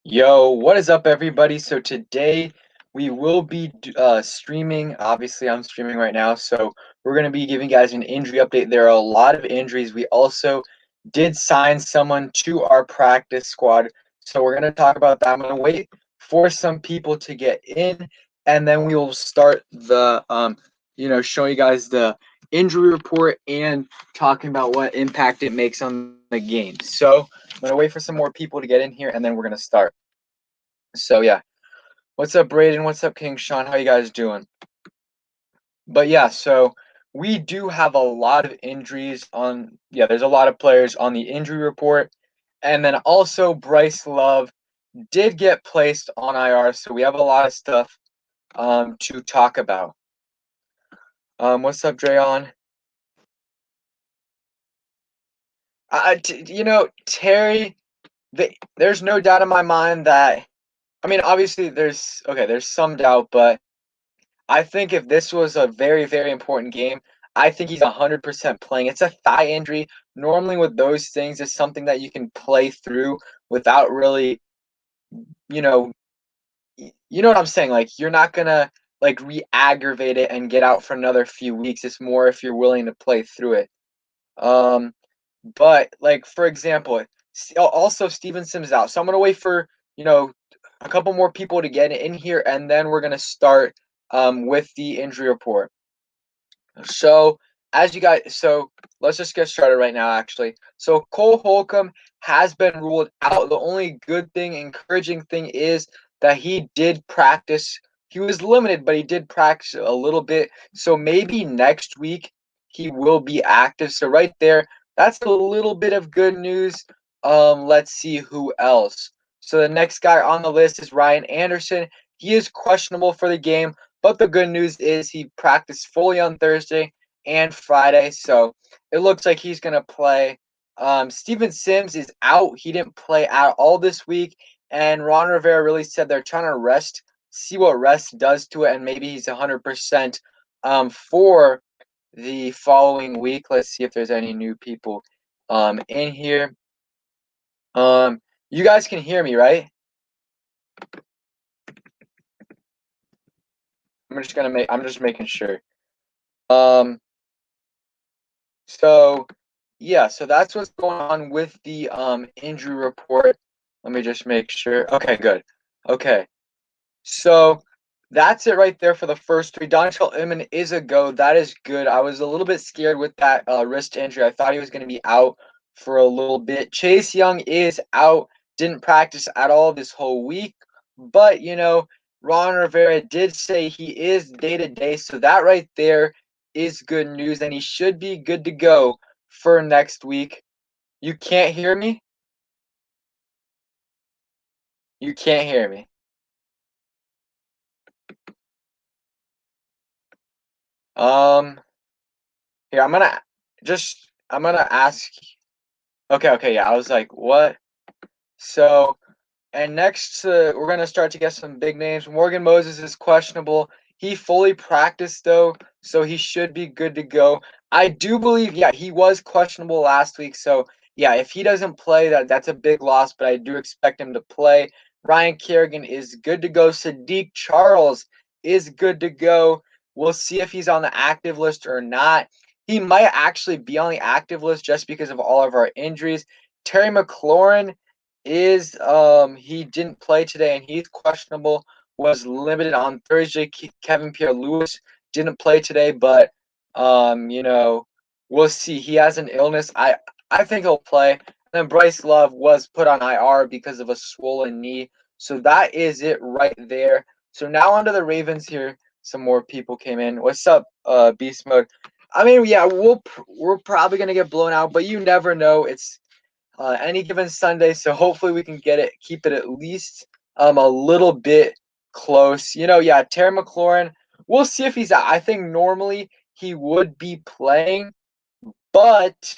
Yo, what is up, everybody? So today we will be streaming. Obviously, I'm streaming right now, so we're going to be giving you guys an injury update. There are a lot of injuries. We also did sign someone to our practice squad, so we're going to talk about that. I'm going to wait for some people to get in, and then we will start showing you guys the injury report and talking about what impact it makes on the game. So I'm going to wait for some more people to get in here, and then we're going to start. So yeah, what's up, Braden? What's up, King Sean? How you guys doing? But yeah, so we do have a lot of injuries on. Yeah, there's a lot of players on the injury report, and then also Bryce Love did get placed on IR, so we have a lot of stuff to talk about. What's up, Drayon? Terry. There's no doubt in my mind that. I mean, obviously, there's some doubt, but I think if this was a very, very important game, I think he's 100% playing. It's a thigh injury. Normally, with those things, it's something that you can play through without really, you know, you know what I'm saying? Like, you're not gonna like re-aggravate it and get out for another few weeks. It's more if you're willing to play through it. Um, but like for example, also Steven Sims out, so I'm gonna wait for a couple more people to get in here, and then we're gonna start with the injury report. So so let's just get started right now, actually. So Cole Holcomb has been ruled out. The only good thing, encouraging thing is that he did practice. He was limited, but he did practice a little bit. So maybe next week he will be active. So right there, that's a little bit of good news. Let's see who else. So the next guy on the list is Ryan Anderson. He is questionable for the game, but the good news is he practiced fully on Thursday and Friday, so it looks like he's going to play. Steven Sims is out. He didn't play at all this week, and Ron Rivera really said they're trying to see what rest does to it, and maybe he's 100% for the following week. Let's see if there's any new people in here. You guys can hear me, right? I'm just making sure. Um, so yeah, so that's what's going on with the injury report. Let me just make sure. Okay, good. Okay. So that's it right there for the first three. Dontrell Inman is a go. That is good. I was a little bit scared with that wrist injury. I thought he was going to be out for a little bit. Chase Young is out. Didn't practice at all this whole week. But, Ron Rivera did say he is day to day. So that right there is good news. And he should be good to go for next week. You can't hear me? You can't hear me. Um, Here, I'm gonna ask. Okay, yeah. I was like, what? So, and next, we're gonna start to get some big names. Morgan Moses is questionable. He fully practiced though, so he should be good to go. I do believe, yeah, he was questionable last week. So, yeah, if he doesn't play, that's a big loss. But I do expect him to play. Ryan Kerrigan is good to go. Sadiq Charles is good to go. We'll see if he's on the active list or not. He might actually be on the active list just because of all of our injuries. Terry McLaurin is he didn't play today and he's questionable. Was limited on Thursday. Kevin Pierre-Louis didn't play today, but we'll see. He has an illness. I think he'll play. And then Bryce Love was put on IR because of a swollen knee. So that is it right there. So now onto the Ravens here. Some more people came in. What's up, Beast Mode? I mean, yeah, we're probably gonna get blown out, but you never know. It's any given Sunday, so hopefully we can keep it at least a little bit close. Yeah, Terry McLaurin. We'll see if he's out. I think normally he would be playing, but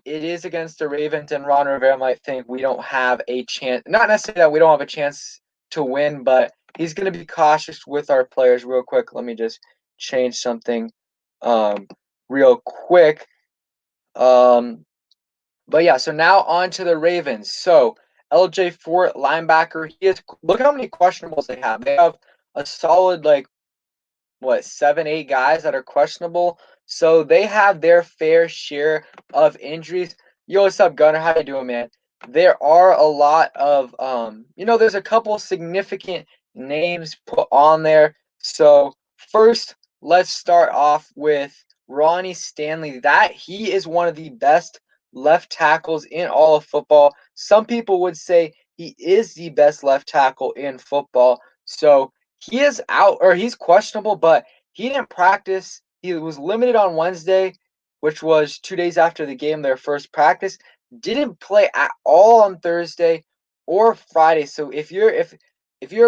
it is against the Ravens, and Ron Rivera might think we don't have a chance. Not necessarily that we don't have a chance to win, but he's going to be cautious with our players. Real quick, let me just change something real quick. But yeah, so now on to the Ravens. So LJ Fort, linebacker. Look how many questionables they have. They have a solid, like, what, 7, 8 guys that are questionable. So they have their fair share of injuries. Yo, what's up, Gunner? How you doing, man? There are a lot of there's a couple significant names put on there. So first, let's start off with Ronnie Stanley. That he is one of the best left tackles in all of football. Some people would say he is the best left tackle in football. So he is out, or he's questionable, but he didn't practice. He was limited on Wednesday, which was 2 days after the game, their first practice. Didn't play at all on Thursday or Friday. So if you're a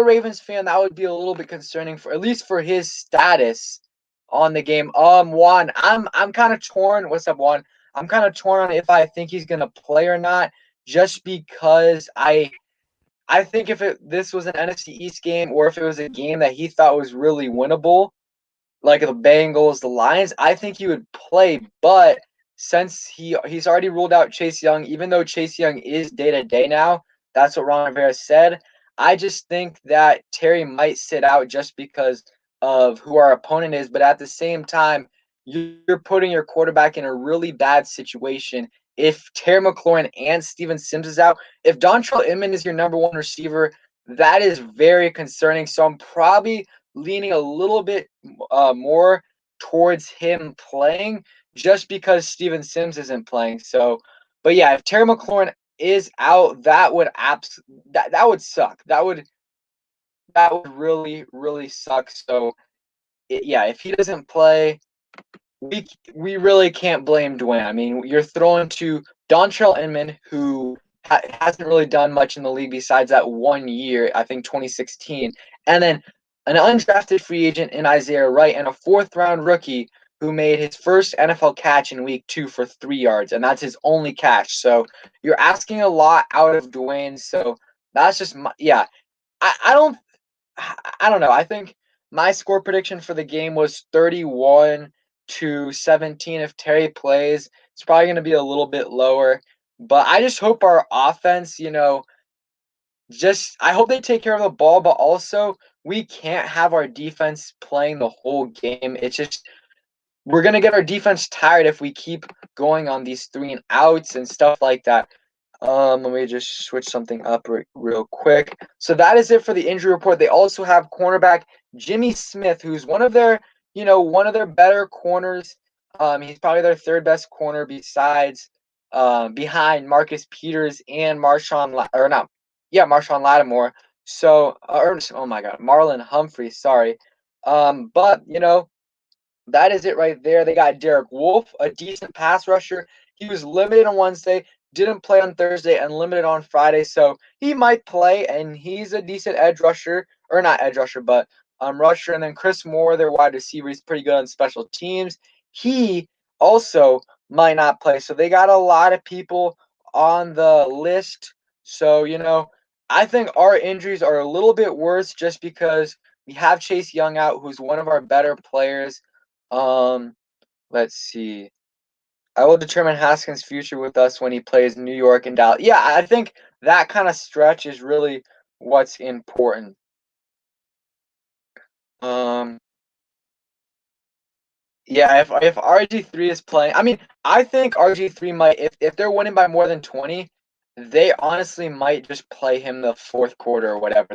Ravens fan, that would be a little bit concerning, for at least for his status on the game. Juan, I'm kind of torn. What's up, Juan? I'm kind of torn on if I think he's gonna play or not, just because I think if this was an NFC East game, or if it was a game that he thought was really winnable, like the Bengals, the Lions, I think he would play. But since he's already ruled out Chase Young, even though Chase Young is day to day now, that's what Ron Rivera said. I just think that Terry might sit out just because of who our opponent is. But at the same time, you're putting your quarterback in a really bad situation if Terry McLaurin and Steven Sims is out. If Dontrell Inman is your number one receiver, that is very concerning. So I'm probably leaning a little bit more towards him playing, just because Steven Sims isn't playing. So, but yeah, if Terry McLaurin is out, that would that would suck. That would really really suck. So yeah, if he doesn't play, we really can't blame Dwayne. I mean, you're throwing to Dontrell Inman, who hasn't really done much in the league besides that 1 year, I think 2016, and then an undrafted free agent in Isaiah Wright, and a fourth-round rookie who made his first NFL catch in week 2 for 3 yards, and that's his only catch. So you're asking a lot out of Dwayne. So that's just yeah. I don't know. I think my score prediction for the game was 31-17. If Terry plays, it's probably going to be a little bit lower. But I just hope our offense, I hope they take care of the ball, but also we can't have our defense playing the whole game. It's just we're going to get our defense tired if we keep going on these 3 and outs and stuff like that. Let me just switch something up real quick. So that is it for the injury report. They also have cornerback Jimmy Smith, who's one of their better corners. He's probably their third best corner behind Marcus Peters and Marshawn Lattimore. So, oh my God, Marlon Humphrey. Sorry. But that is it right there. They got Derek Wolfe, a decent pass rusher. He was limited on Wednesday, didn't play on Thursday, and limited on Friday. So he might play, and he's a decent edge rusher, or not edge rusher, but rusher. And then Chris Moore, their wide receiver, is pretty good on special teams. He also might not play. So they got a lot of people on the list. So, I think our injuries are a little bit worse just because we have Chase Young out, who's one of our better players. um, let's see. I will determine Haskins' future with us when he plays New York and Dallas. Yeah, I think that kind of stretch is really what's important. Um, yeah, if RG3 is playing, I mean, I think RG3 might, if they're winning by more than 20, they honestly might just play him the fourth quarter or whatever.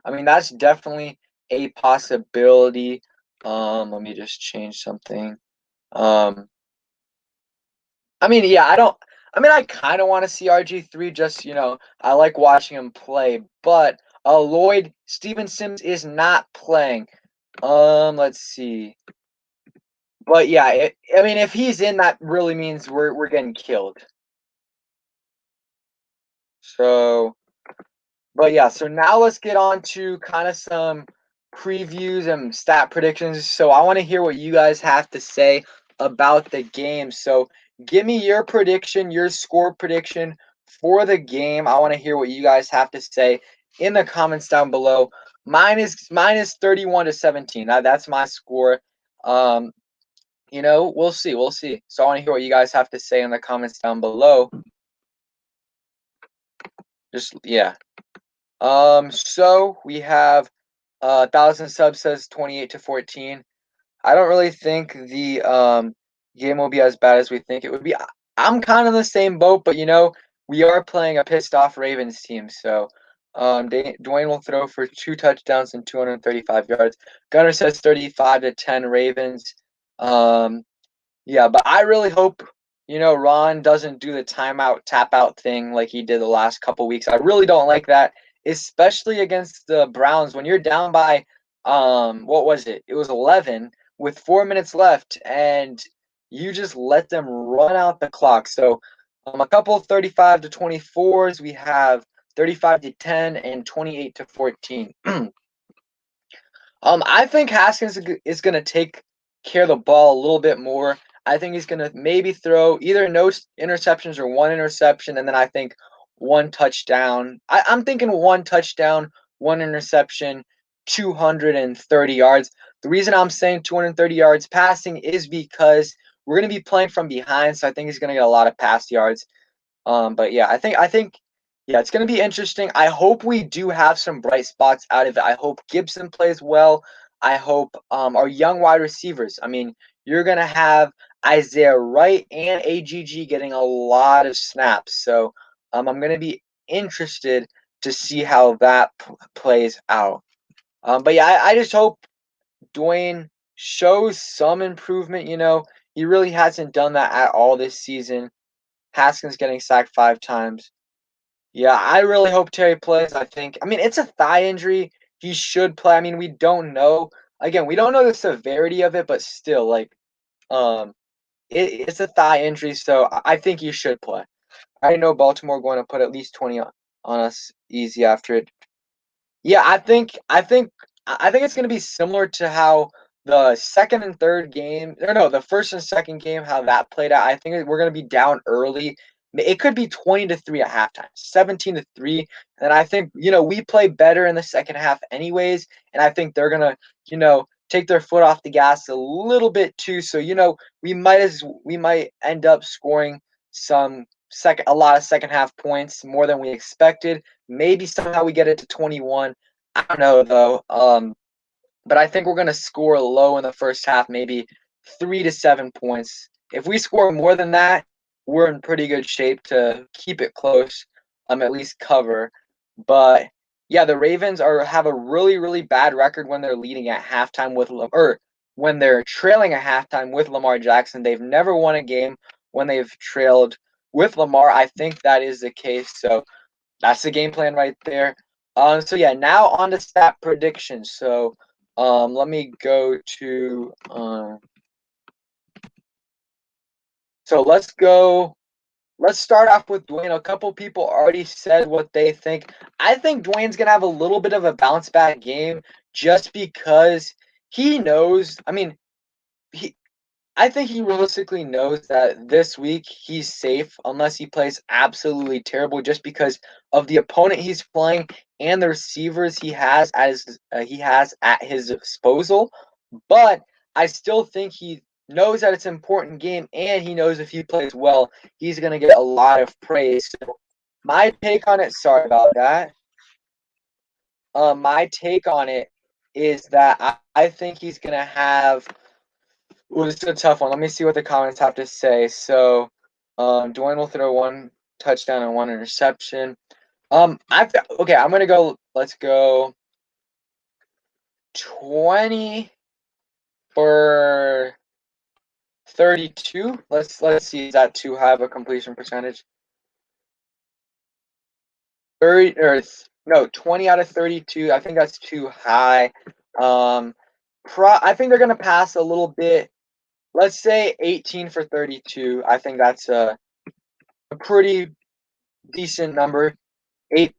I mean, that's definitely a possibility. Let me just change something. Um, I mean, yeah, I kind of want to see RG3, just, I like watching him play, but Lloyd Steven Sims is not playing. Let's see. But yeah, I mean, if he's in, that really means we're getting killed. So, but yeah, so now let's get on to kind of some previews and stat predictions. So I want to hear what you guys have to say about the game. So give me your prediction, your score prediction for the game. I want to hear what you guys have to say in the comments down below. Mine is 31-17. That's my score. Um, we'll see. We'll see. So I want to hear what you guys have to say in the comments down below. Just yeah. So we have 1,000 subs says 28-14. I don't really think the game will be as bad as we think it would be. I'm kind of in the same boat, but we are playing a pissed off Ravens team, so Dwayne will throw for 2 touchdowns and 235 yards. Gunner says 35-10 Ravens. Um, yeah, but I really hope, Ron doesn't do the timeout tap out thing like he did the last couple weeks. I really don't like that, especially against the Browns when you're down by what was it? It was 11 with 4 minutes left and you just let them run out the clock. So, a couple 35-24s, we have 35-10 and 28-14. I think Haskins is going to take care of the ball a little bit more. I think he's going to maybe throw either no interceptions or one interception, and then I think one touchdown. I'm thinking one touchdown, one interception, 230 yards. The reason I'm saying 230 yards passing is because we're going to be playing from behind, so I think he's going to get a lot of pass yards. But yeah, I think yeah, it's gonna be interesting. I hope we do have some bright spots out of it. I hope Gibson plays well. I hope our young wide receivers. I mean, you're gonna have Isaiah Wright and AGG getting a lot of snaps. So I'm gonna be interested to see how that plays out. But yeah, I just hope Dwayne shows some improvement. He really hasn't done that at all this season. Haskins getting sacked 5 times. Yeah, I really hope Terry plays. I mean, it's a thigh injury. He should play. I mean, we don't know. Again, we don't know the severity of it, but still, um, it's a thigh injury, so I think he should play. I know Baltimore going to put at least 20 on us easy after it. Yeah, I think it's going to be similar to how the second and third game, or no, the first and second game, how that played out. I think we're going to be down early. It could be 20-3 at halftime, 17-3, and I think we play better in the second half anyways, and I think they're going to take their foot off the gas a little bit too. So we might end up scoring a lot of second half points more than we expected. Maybe somehow we get it to 21. I don't know though. But I think we're gonna score low in the first half, maybe 3 to 7 points. If we score more than that, we're in pretty good shape to keep it close. At least cover. But yeah, the Ravens have a really really bad record when they're leading at halftime or when they're trailing at halftime with Lamar Jackson. They've never won a game when they've trailed with Lamar. I think that is the case. So that's the game plan right there. So yeah, now on to stat predictions. So let me go to so let's go. Let's start off with Dwayne. A couple people already said what they think. I think Dwayne's gonna have a little bit of a bounce back game just because he knows. I think he realistically knows that this week he's safe unless he plays absolutely terrible just because of the opponent he's playing and the receivers he has at his disposal. But I still think he knows that it's an important game and he knows if he plays well, he's going to get a lot of praise. So my take on it, sorry about that. My take on it is that I think he's going to have. Well, this is a tough one. Let me see what the comments have to say. So, Dwayne will throw one touchdown and one interception. Okay. I'm gonna go. Let's go 20 for 32. Let's see. Is that too high of a completion percentage? 30 or no, 20 out of 32. I think that's too high. Um, I think they're gonna pass a little bit. Let's say 18 for 32. I think that's a pretty decent number. 9.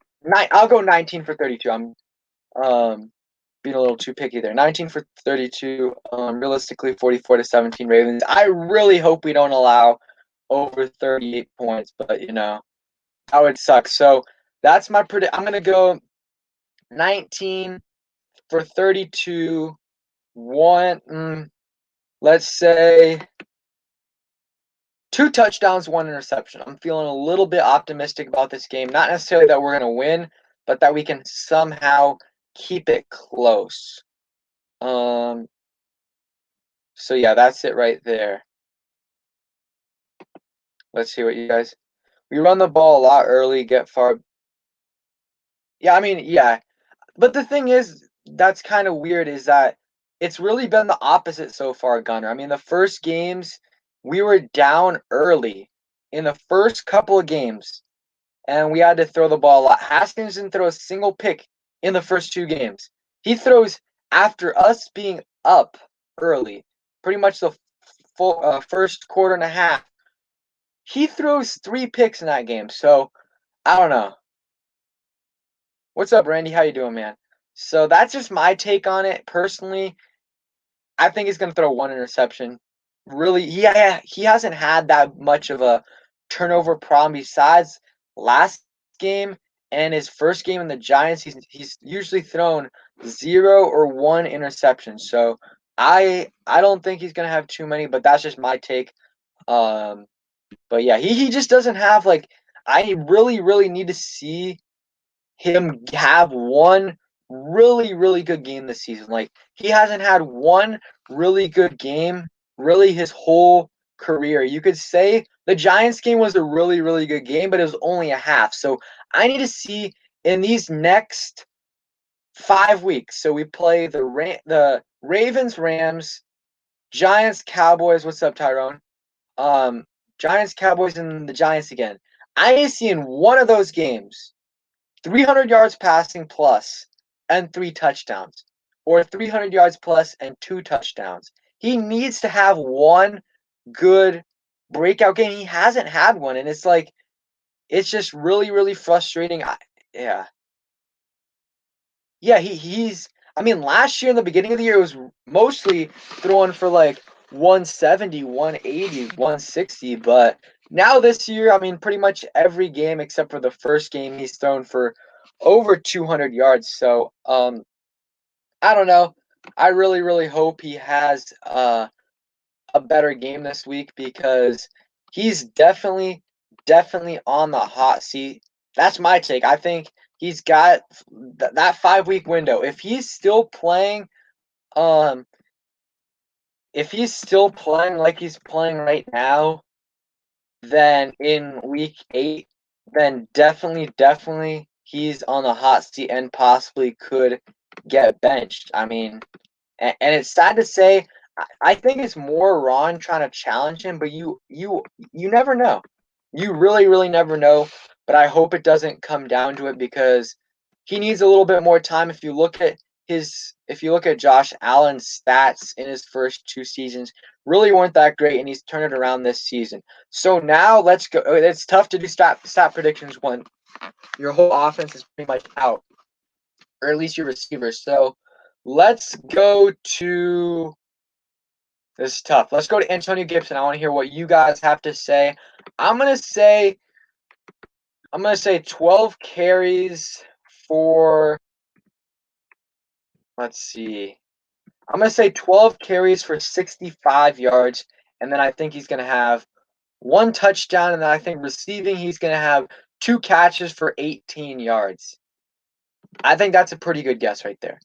I'll go 19 for 32. I'm being a little too picky there. 19 for 32. Realistically, 44-17 Ravens. I really hope we don't allow over 38 points, but that would suck. So that's my predict. I'm gonna go 19 for 32. One. Let's say 2 touchdowns, 1 interception. I'm feeling a little bit optimistic about this game. Not necessarily that we're going to win, but that we can somehow keep it close. So yeah, that's it right there. Let's see what you guys. We run the ball a lot early, get far. Yeah, I mean, yeah. But the thing is, that's kind of weird is that it's really been the opposite so far, Gunner. I mean, the first games, we were down early in the first couple of games, and we had to throw the ball a lot. Haskins didn't throw a single pick in the first 2 games. He throws after us being up early, pretty much the full first quarter and a half. He throws 3 picks in that game, so I don't know. What's up, Randy? How you doing, man? So that's just my take on it. Personally, I think he's going to throw 1 interception. Really, he hasn't had that much of a turnover problem besides last game and his first game in the Giants. He's usually thrown 0 or 1 interception. So I don't think he's going to have too many, but that's just my take. But yeah, he just doesn't have like I really need to see him have one really good game this season. Like he hasn't had one really good game really his whole career. You could say the Giants game was a really good game, but it was only a half. So I need to see in these next 5 weeks. So we play the Ravens, Rams, Giants, Cowboys. What's up, Tyrone? Um, Giants, Cowboys, and the Giants again. I need to see in one of those games 300 yards passing plus and 3 touchdowns, or 300 yards plus and 2 touchdowns. He needs to have one good breakout game. He hasn't had one, and it's like it's just really frustrating. Yeah, yeah. He's. I mean, last year in the beginning of the year, it was mostly throwing for like 170, 180, 160, but now this year, I mean, pretty much every game except for the first game, he's thrown for over 200 yards. So, I don't know. I really hope he has a better game this week because he's definitely on the hot seat. That's my take. I think he's got that 5 week window. Um, if he's still playing like he's playing right now, then in week 8, then definitely he's on the hot seat and possibly could get benched. I mean, and it's sad to say. I think it's more Ron trying to challenge him, but you never know. You really never know. But I hope it doesn't come down to it because he needs a little bit more time. If you look at Josh Allen's stats in his first 2 seasons, really weren't that great, and he's turned it around this season. So now let's go. It's tough to do stat predictions when your whole offense is pretty much out, or at least your receivers. So let's go to. This is tough. Let's go to Antonio Gibson. I want to hear what you guys have to say. I'm gonna say 12 carries for. Let's see. I'm gonna say 12 carries for 65 yards, and then I think he's gonna have 1 touchdown, and then I think receiving he's gonna have 2 catches for 18 yards. I think that's a pretty good guess right there.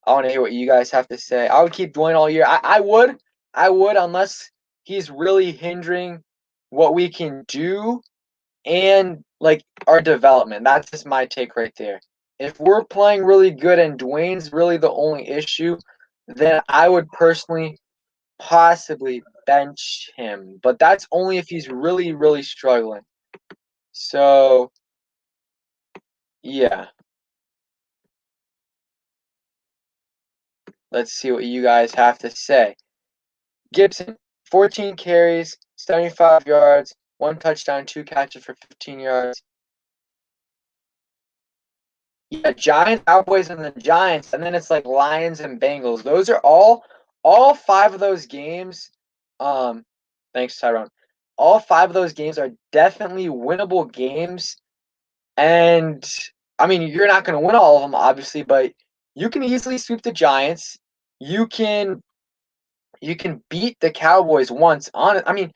I want to hear what you guys have to say. I would keep Dwayne all year. I would, unless he's really hindering what we can do and like our development. That's just my take right there. If we're playing really good and Dwayne's really the only issue, then I would personally possibly bench him. But that's only if he's really struggling. So, yeah. Let's see what you guys have to say. Gibson, 14 carries, 75 yards, 1 touchdown, 2 catches for 15 yards. Yeah, Giants, Cowboys, and the Giants, and then it's like Lions and Bengals. Those are all 5 of those games. Thanks, Tyrone. All 5 of those games are definitely winnable games, and I mean you're not going to win all of them, obviously, but you can easily sweep the Giants. You can beat the Cowboys once on it. I mean,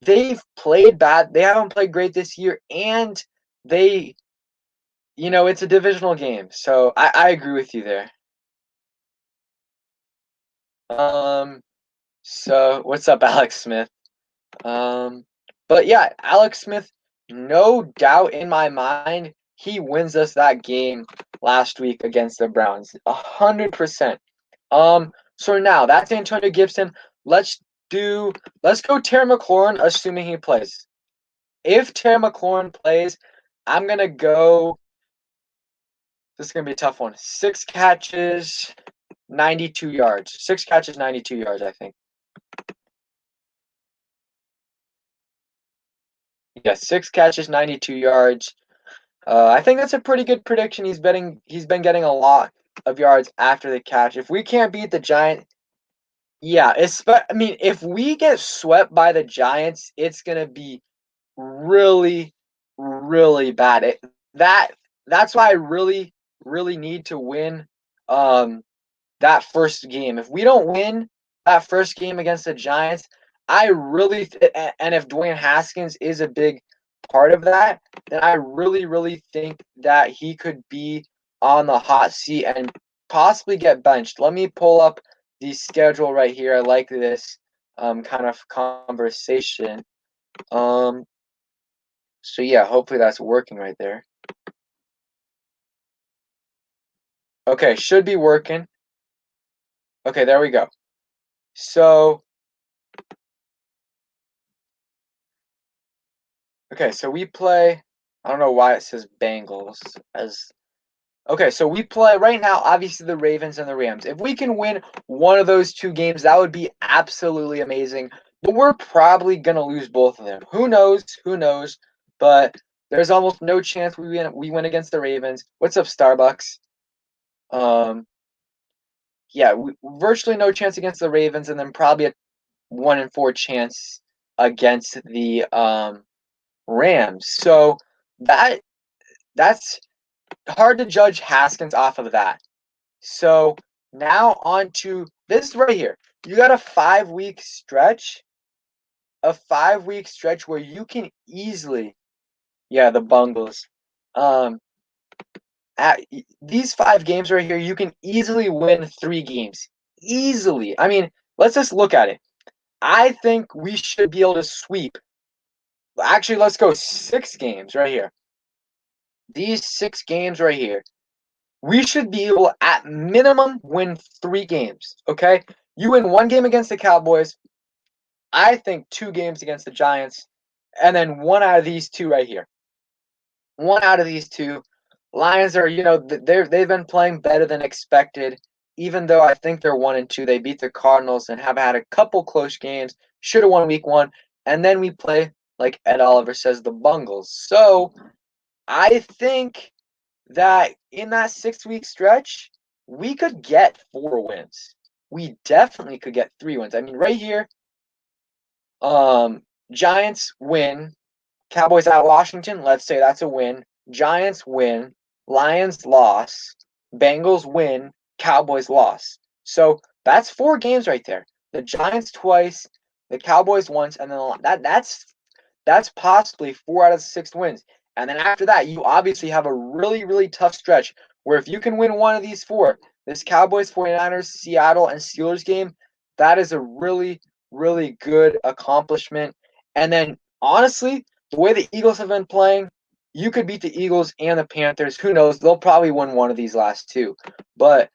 they've played bad. They haven't played great this year, and they, it's a divisional game. So I agree with you there. Um, so what's up, Alex Smith? But yeah, Alex Smith, no doubt in my mind, he wins us that game last week against the Browns. 100%. So now that's Antonio Gibson. Let's let's go Terry McLaurin, assuming he plays. If Terry McLaurin plays, I'm gonna go. This is gonna be a tough one. 6 catches, 92 yards. 6 catches, 92 yards, I think. Yeah, 6 catches, 92 yards. I think that's a pretty good prediction. He's been getting a lot of yards after the catch. If we can't beat the Giants, yeah, I mean, if we get swept by the Giants, it's gonna be really, really bad. That's why I really, really need to win that first game. If we don't win that first game against the Giants, I really and if Dwayne Haskins is a big part of that, then I really, really think that he could be on the hot seat and possibly get benched. Let me pull up the schedule right here. I like this kind of conversation. Um, so yeah, hopefully that's working right there. Okay, should be working. Okay, there we go. So okay, so we play. I don't know why it says Bengals as. Okay, so we play right now, obviously, the Ravens and the Rams. If we can win one of those two games, that would be absolutely amazing. But we're probably going to lose both of them. Who knows? Who knows? But there's almost no chance we win against the Ravens. What's up, Starbucks? Um, yeah, virtually no chance against the Ravens, and then probably a 1 in 4 chance against the Rams. So that that's hard to judge Haskins off of that. So now on to this right here. You got a 5 week stretch where you can easily, yeah, the Bungles. Um, at these 5 games right here, you can easily win 3 games. Easily. I mean, let's just look at it. I think we should be able to sweep. Actually, let's go 6 games right here. These 6 games right here. We should be able, at minimum, win 3 games. Okay? You win 1 game against the Cowboys. I think 2 games against the Giants, and then one out of these two right here. One out of these two. Lions are, they've been playing better than expected. Even though I think they're 1-2, they beat the Cardinals and have had a couple close games. Should have won week 1, and then we play, like Ed Oliver says, the Bungles. So I think that in that 6 week stretch, we could get 4 wins. We definitely could get 3 wins. I mean, right here, Giants win, Cowboys at Washington, let's say that's a win. Giants win, Lions loss, Bengals win, Cowboys loss. So that's 4 games right there. The Giants twice, the Cowboys once, and then that's possibly 4 out of 6 wins. And then after that, you obviously have a really, really tough stretch where if you can win one of these 4, this Cowboys, 49ers, Seattle, and Steelers game, that is a really, really good accomplishment. And then honestly, the way the Eagles have been playing, you could beat the Eagles and the Panthers. Who knows? They'll probably win one of these last 2. But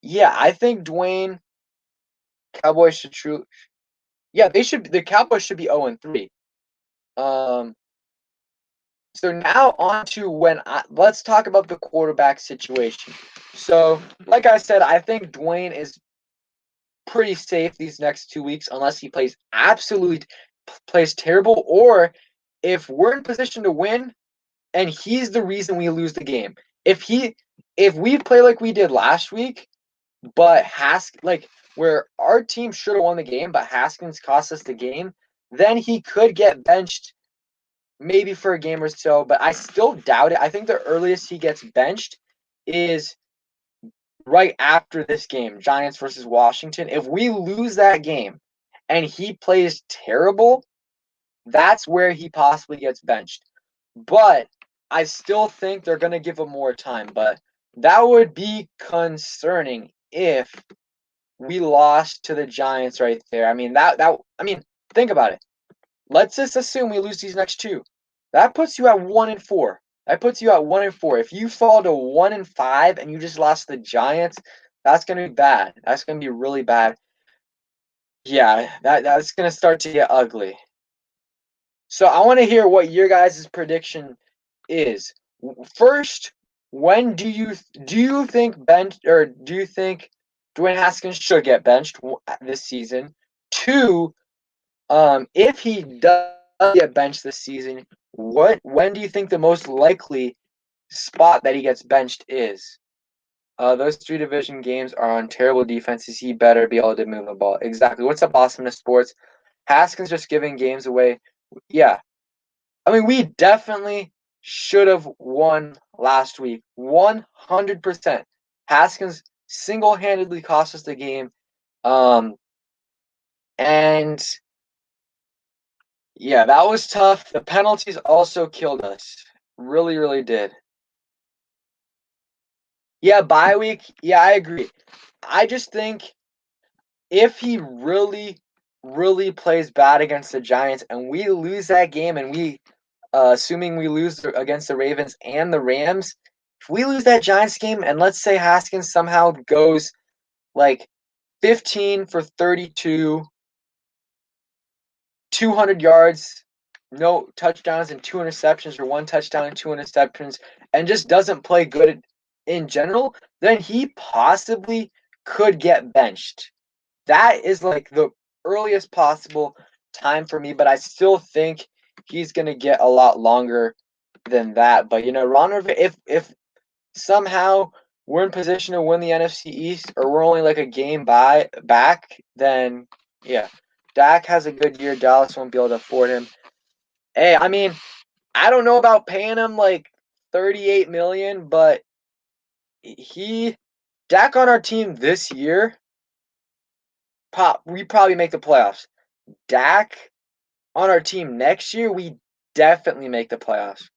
yeah, I think Dwayne Cowboys should truly. Yeah, they should. The Cowboys should be 0-3. Um, So now on to let's talk about the quarterback situation. So, like I said, I think Dwayne is pretty safe these next 2 weeks unless he plays terrible, or if we're in position to win and he's the reason we lose the game. If we play like we did last week, but where our team should have won the game, but Haskins cost us the game, then he could get benched maybe for a game or so, but I still doubt it. I think the earliest he gets benched is right after this game, Giants versus Washington. If we lose that game and he plays terrible, that's where he possibly gets benched. But I still think they're going to give him more time. But that would be concerning if we lost to the Giants right there. I mean, think about it. Let's just assume we lose these next two. That puts you at 1-4. That puts you at 1-4. If you fall to 1-5 and you just lost the Giants, that's gonna be bad. That's gonna be really bad. Yeah, that's gonna start to get ugly. So I want to hear what your guys' prediction is. First, when do you think do you think Dwayne Haskins should get benched this season? Two, if he does get benched this season, when do you think the most likely spot that he gets benched is? Those three division games are on terrible defenses. He better be able to move the ball. Exactly. What's up, Awesomeness Sports? Haskins just giving games away. Yeah. I mean, we definitely should have won last week. 100%. Haskins single-handedly cost us the game. And yeah, that was tough. The penalties also killed us. Really, really did. Yeah, bye week. Yeah, I agree. I just think if he really, really plays bad against the Giants and we lose that game and assuming we lose against the Ravens and the Rams, if we lose that Giants game and let's say Haskins somehow goes like 15 for 32, 200 yards, no touchdowns and two interceptions, or one touchdown and two interceptions, and just doesn't play good in general, then he possibly could get benched. That is like the earliest possible time for me, but I still think he's going to get a lot longer than that. But Ron Rivera, if somehow we're in position to win the NFC East, or we're only like a game back, then yeah, Dak has a good year. Dallas won't be able to afford him. Hey, I mean, I don't know about paying him like 38 million, but Dak on our team this year, we probably make the playoffs. Dak on our team next year, we definitely make the playoffs.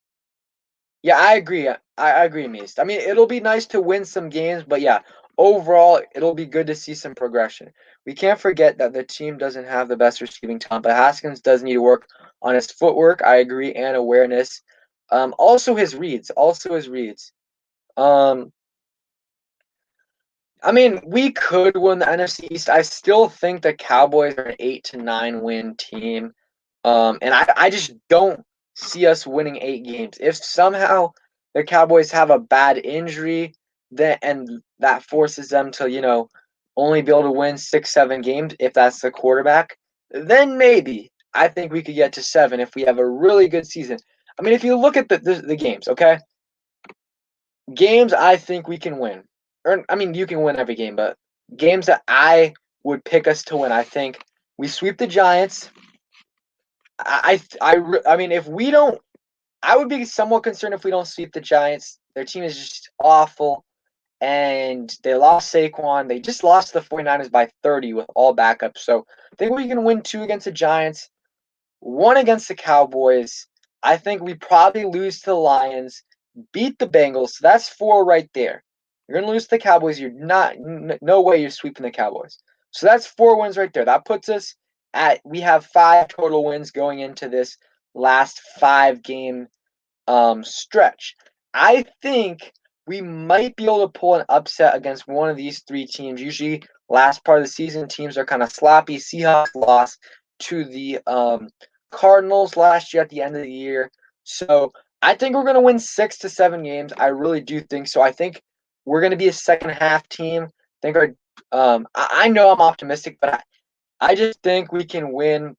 Yeah, I agree. I agree, Meest. I mean, it'll be nice to win some games, but yeah, overall, it'll be good to see some progression. We can't forget that the team doesn't have the best receiving talent, but Haskins does need to work on his footwork, I agree, and awareness. Also his reads. Also his reads. Um, I mean, we could win the NFC East. I still think the Cowboys are an 8 to 9 win team. And I just don't see us winning 8 games. If somehow the Cowboys have a bad injury, that forces them to, only be able to win 6, 7 games if that's the quarterback, then maybe I think we could get to 7 if we have a really good season. I mean, if you look at the games, okay? Games I think we can win. Or I mean, you can win every game, but games that I would pick us to win, I think we sweep the Giants. I mean, if we don't, I would be somewhat concerned if we don't sweep the Giants. Their team is just awful, and they lost Saquon. They just lost the 49ers by 30 with all backups. So I think we can win 2 against the Giants, 1 against the Cowboys. I think we probably lose to the Lions, beat the Bengals. So that's 4 right there. You're going to lose to the Cowboys. You're not, no way you're sweeping the Cowboys. So that's 4 wins right there. That puts us we have 5 total wins going into this last 5 game stretch. I think we might be able to pull an upset against one of these 3 teams. Usually, last part of the season, teams are kind of sloppy. Seahawks lost to the Cardinals last year at the end of the year. So I think we're going to win 6 to 7 games. I really do think so. I think we're going to be a second half team. I think I know I'm optimistic, but I just think we can win.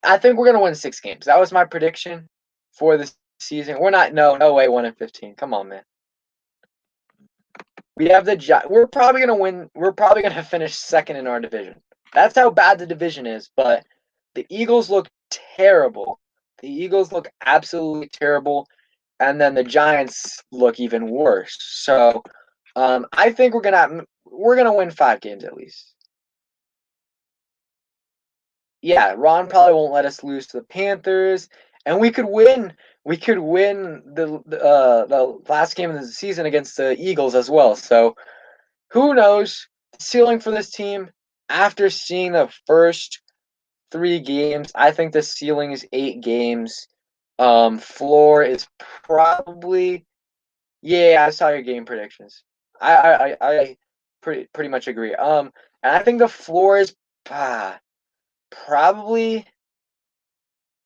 I think we're going to win 6 games. That was my prediction for the season. We're not, no way 1-15. Come on, man. We have we're probably going to win. We're probably going to finish second in our division. That's how bad the division is, but the Eagles look terrible. The Eagles look absolutely terrible, and then the Giants look even worse. So, I think we're gonna win 5 games at least. yeah, Ron probably won't let us lose to the Panthers, and we could win. We could win the last game of the season against the Eagles as well. So who knows? The ceiling for this team after seeing the first 3 games, I think the ceiling is 8 games. Floor is probably yeah. I saw your game predictions. I pretty much agree. And I think the floor is probably.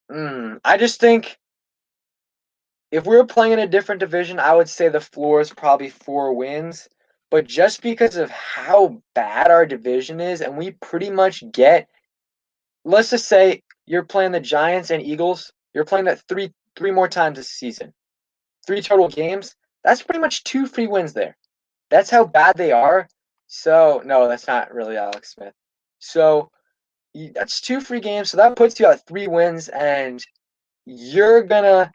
I just think if we were playing in a different division, I would say the floor is probably 4 wins. But just because of how bad our division is, and we pretty much get, let's just say you're playing the Giants and Eagles, you're playing that three more times this season, 3 total games. That's pretty much 2 free wins there. That's how bad they are. So no, that's not really Alex Smith. So that's 2 free games. So that puts you at 3 wins, and you're gonna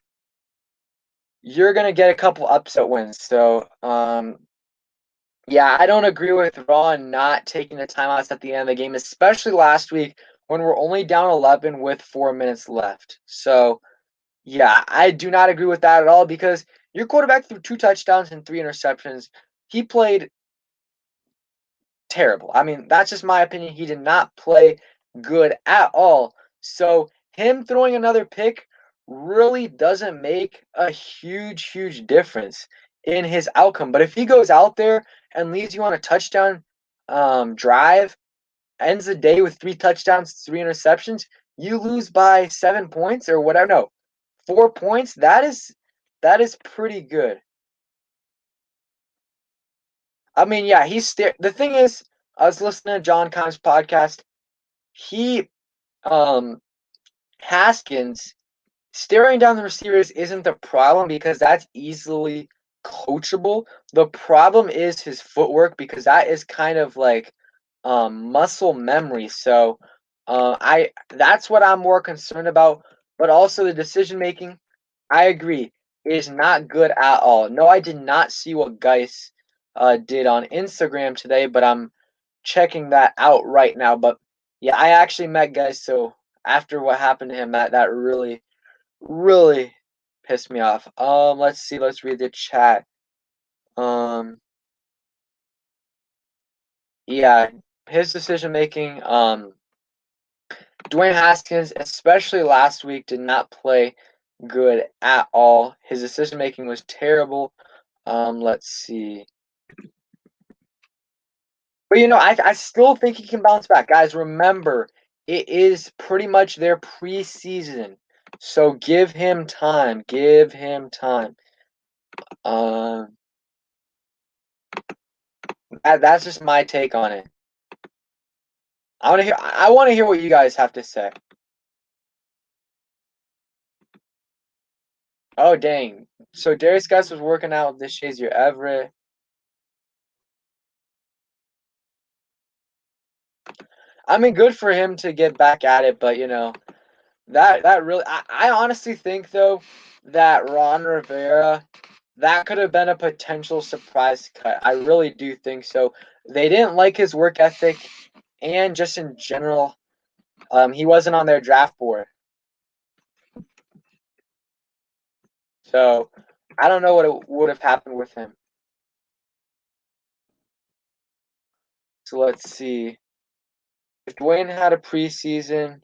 get a couple upset wins. So, yeah, I don't agree with Ron not taking the timeouts at the end of the game, especially last week when we're only down 11 with 4 minutes left. So, yeah, I do not agree with that at all because your quarterback threw 2 touchdowns and 3 interceptions. He played terrible. I mean, that's just my opinion. He did not play good at all. So him throwing another pick really doesn't make a huge difference in his outcome. But if he goes out there and leaves you on a touchdown drive, ends the day with 3 touchdowns, 3 interceptions, you lose by 7 points or whatever. No, 4 points. That is pretty good. I mean, yeah, the thing is, I was listening to John Kime's podcast. He um Haskins staring down the receivers isn't the problem because that's easily coachable. The problem is his footwork because that is kind of like muscle memory. So I that's what I'm more concerned about. But also the decision making, I agree, is not good at all. No, I did not see what Geis did on Instagram today, but I'm checking that out right now. But yeah, I actually met Geis, so after what happened to him, that really pissed me off. Let's see, let's read the chat. Um, yeah, his decision making. Dwayne Haskins, especially last week, did not play good at all. His decision making was terrible. Let's see. But I still think he can bounce back. Guys, remember, it is pretty much their preseason. So give him time. Give him time. Um that's just my take on it. I want to hear what you guys have to say. Oh dang. So Darius Guys was working out with this Shazier Everett. I mean, good for him to get back at it, but that really I honestly think though that Ron Rivera, that could have been a potential surprise cut. I really do think so. They didn't like his work ethic and just in general, he wasn't on their draft board. So I don't know what would have happened with him. So let's see. If Dwayne had a preseason,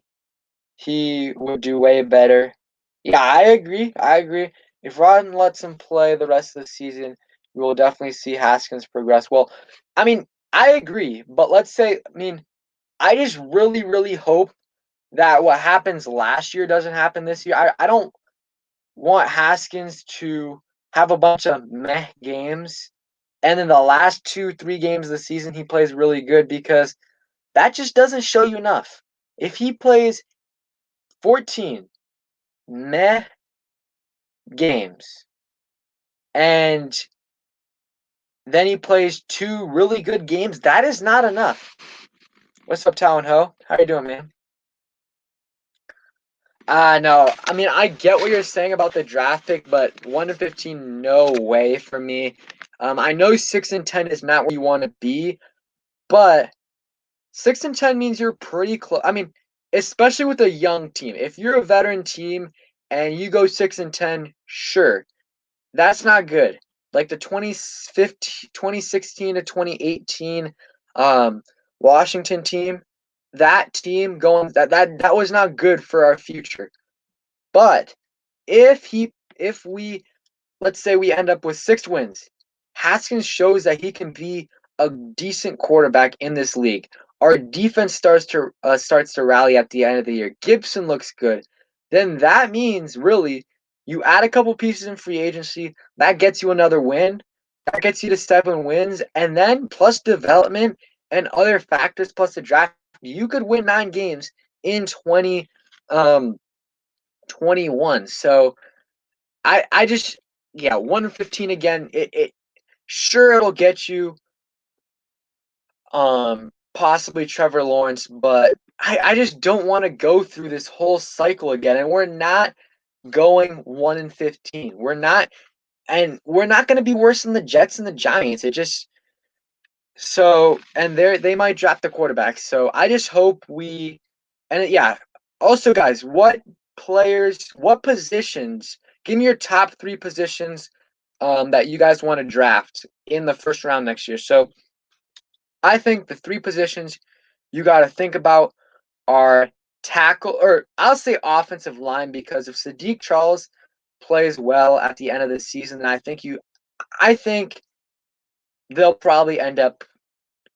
he would do way better. Yeah, I agree. I agree. If Rodden lets him play the rest of the season, we will definitely see Haskins progress. Well, I mean, I agree, but let's say, I mean, I just really hope that what happens last year doesn't happen this year. I don't want Haskins to have a bunch of meh games and then the last 2, 3 games of the season he plays really good because that just doesn't show you enough. If he plays 14 meh games and then he plays 2 really good games, that is not enough. What's up, Talon Ho? How you doing, man? No. I mean, I get what you're saying about the draft pick, but 1 to 15, no way for me. I know 6 and 10 is not where you want to be, but 6 and 10 means you're pretty close. I mean, especially with a young team. If you're a veteran team and you go 6-10, sure, that's not good. Like the 2015, 2016 to 2018 Washington team, that team going that was not good for our future. But if we let's say we end up with 6 wins, Haskins shows that he can be a decent quarterback in this league. Our defense starts to rally at the end of the year. Gibson looks good. Then that means really you add a couple pieces in free agency, that gets you another win. That gets you to 7 wins, and then plus development and other factors plus the draft, you could win 9 games in 2021. So I just, yeah, 1-15 again. It sure it'll get you possibly Trevor Lawrence, but I just don't want to go through this whole cycle again. And we're not going 1-15. We're not going to be worse than the Jets and the Giants. It just so and they might draft the quarterback. So I just hope we and yeah. Also, guys, what positions? Give me your top 3 positions that you guys want to draft in the first round next year. So I think the 3 positions you got to think about are tackle, or I'll say offensive line, because if Sadiq Charles plays well at the end of the season, then I think they'll probably end up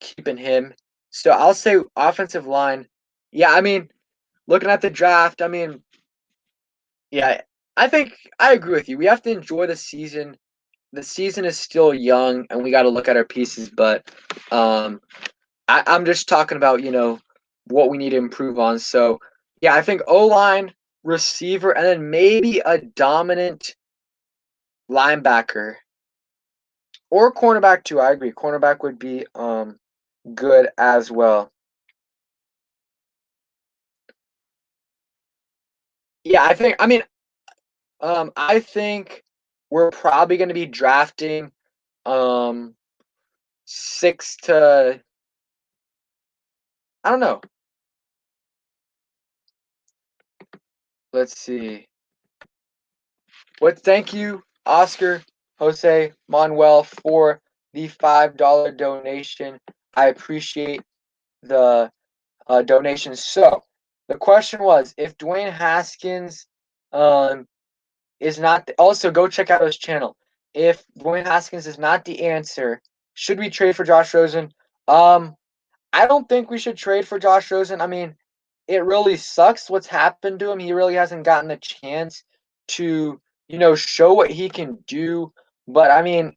keeping him. So I'll say offensive line. Yeah, I mean, looking at the draft, I mean, yeah, I think I agree with you. We have to enjoy the season. The season is still young, and we got to look at our pieces. But I'm just talking about what we need to improve on. So yeah, I think O line, receiver, and then maybe a dominant linebacker or cornerback too. I agree. Cornerback would be good as well. Yeah, I think we're probably going to be drafting um 6 to I don't know. Let's see. Thank you, Oscar Jose Manuel, for the $5 donation. I appreciate the donation. So the question was, if Dwayne Haskins um is not also go check out his channel. If Dwayne Haskins is not the answer, should we trade for Josh Rosen? I don't think we should trade for Josh Rosen. I mean, it really sucks what's happened to him. He really hasn't gotten a chance to, show what he can do. But I mean,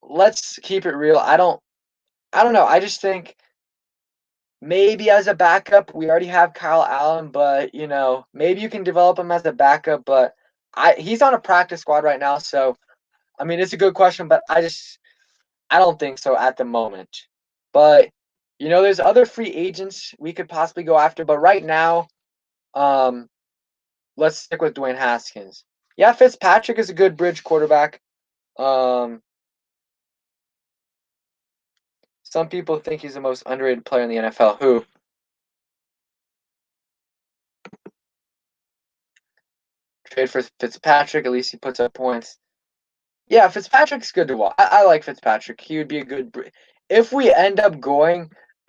let's keep it real. I don't know. I just think maybe as a backup, we already have Kyle Allen, but maybe you can develop him as a backup, but he's on a practice squad right now, so I mean, it's a good question, but I don't think so at the moment. But there's other free agents we could possibly go after, but right now, um, let's stick with Dwayne Haskins. Yeah, Fitzpatrick is a good bridge quarterback. Um, some people think he's the most underrated player in the NFL. Who? Trade for Fitzpatrick. At least he puts up points. Yeah, Fitzpatrick's good to watch. I like Fitzpatrick. He would be a good. If we end up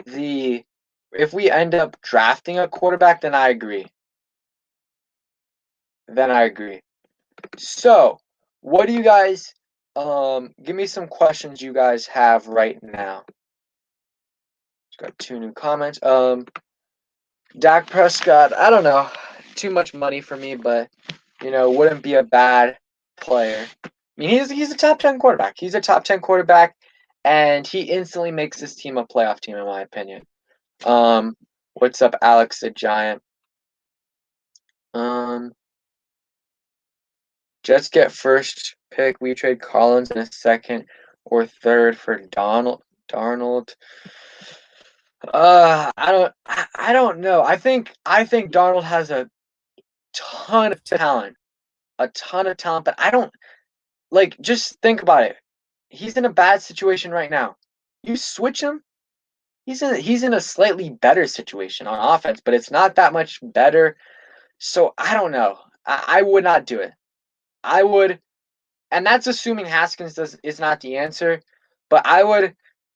if we end up drafting a quarterback, then I agree. So, what do you guys? Give me some questions you guys have right now. Just got 2 new comments. Dak Prescott. I don't know. Too much money for me, but wouldn't be a bad player. I mean, he's a top 10 quarterback. He's a top 10 quarterback, and he instantly makes this team a playoff team, in my opinion. What's up, Alex the Giant? Jets get first pick. We trade Collins in a second or third for Darnold. I don't know. I think Darnold has a ton of talent. But I don't just think about it. He's in a bad situation right now. You switch him, he's in a slightly better situation on offense, but it's not that much better. So I don't know. I would not do it. I would, and that's assuming Haskins is not the answer. But I would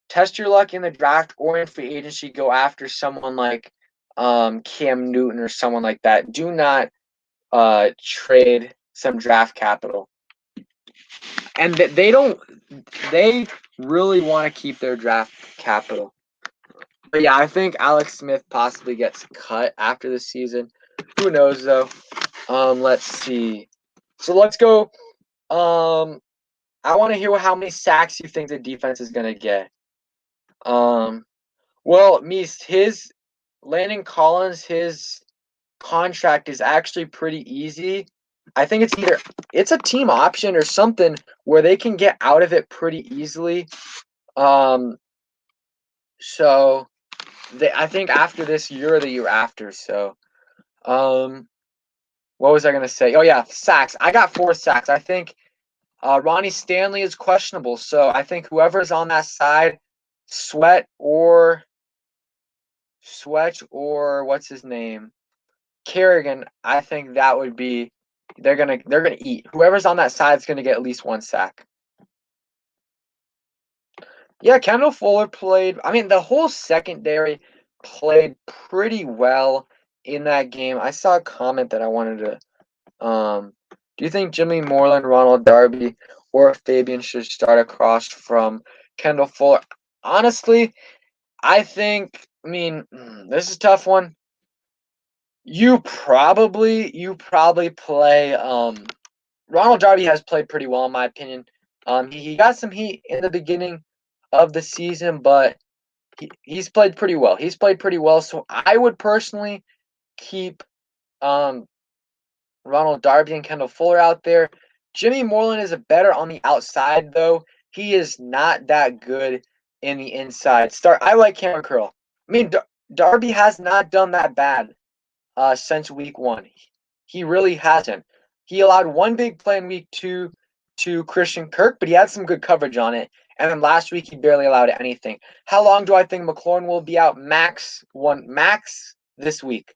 test your luck in the draft or in free agency. Go after someone like Cam Newton or someone like that. Do not trade some draft capital. And they don't. They really want to keep their draft capital. But yeah, I think Alex Smith possibly gets cut after the season. Who knows though? Let's see. So let's go. I want to hear how many sacks you think the defense is gonna get. Um, well, Meese, his Landon Collins, his contract is actually pretty easy. I think it's a team option or something where they can get out of it pretty easily. Um, so I think after this year or the year after. So, what was I gonna say? Oh yeah, sacks. I got 4 sacks. I think Ronnie Stanley is questionable, so I think whoever's on that side, Sweat or what's his name, Kerrigan. I think that would be they're gonna eat. Whoever's on that side is gonna get at least 1 sack. Yeah, Kendall Fuller played. I mean, the whole secondary played pretty well in that game. I saw a comment that I wanted to. Do you think Jimmy Moreland, Ronald Darby, or Fabian should start across from Kendall Fuller? Honestly, I think. I mean, this is a tough one. You probably play. Ronald Darby has played pretty well in my opinion. He got some heat in the beginning of the season, but he's played pretty well. He's played pretty well, so I would personally keep um Ronald Darby and Kendall Fuller out there. Jimmy Moreland is a better on the outside, though. He is not that good in the inside. I like Cameron Curl. I mean, Darby has not done that bad since week 1. He really hasn't. He allowed one big play in week 2 to Christian Kirk, but he had some good coverage on it. And then last week he barely allowed anything. How long do I think Mclaurin will be out? Max this week.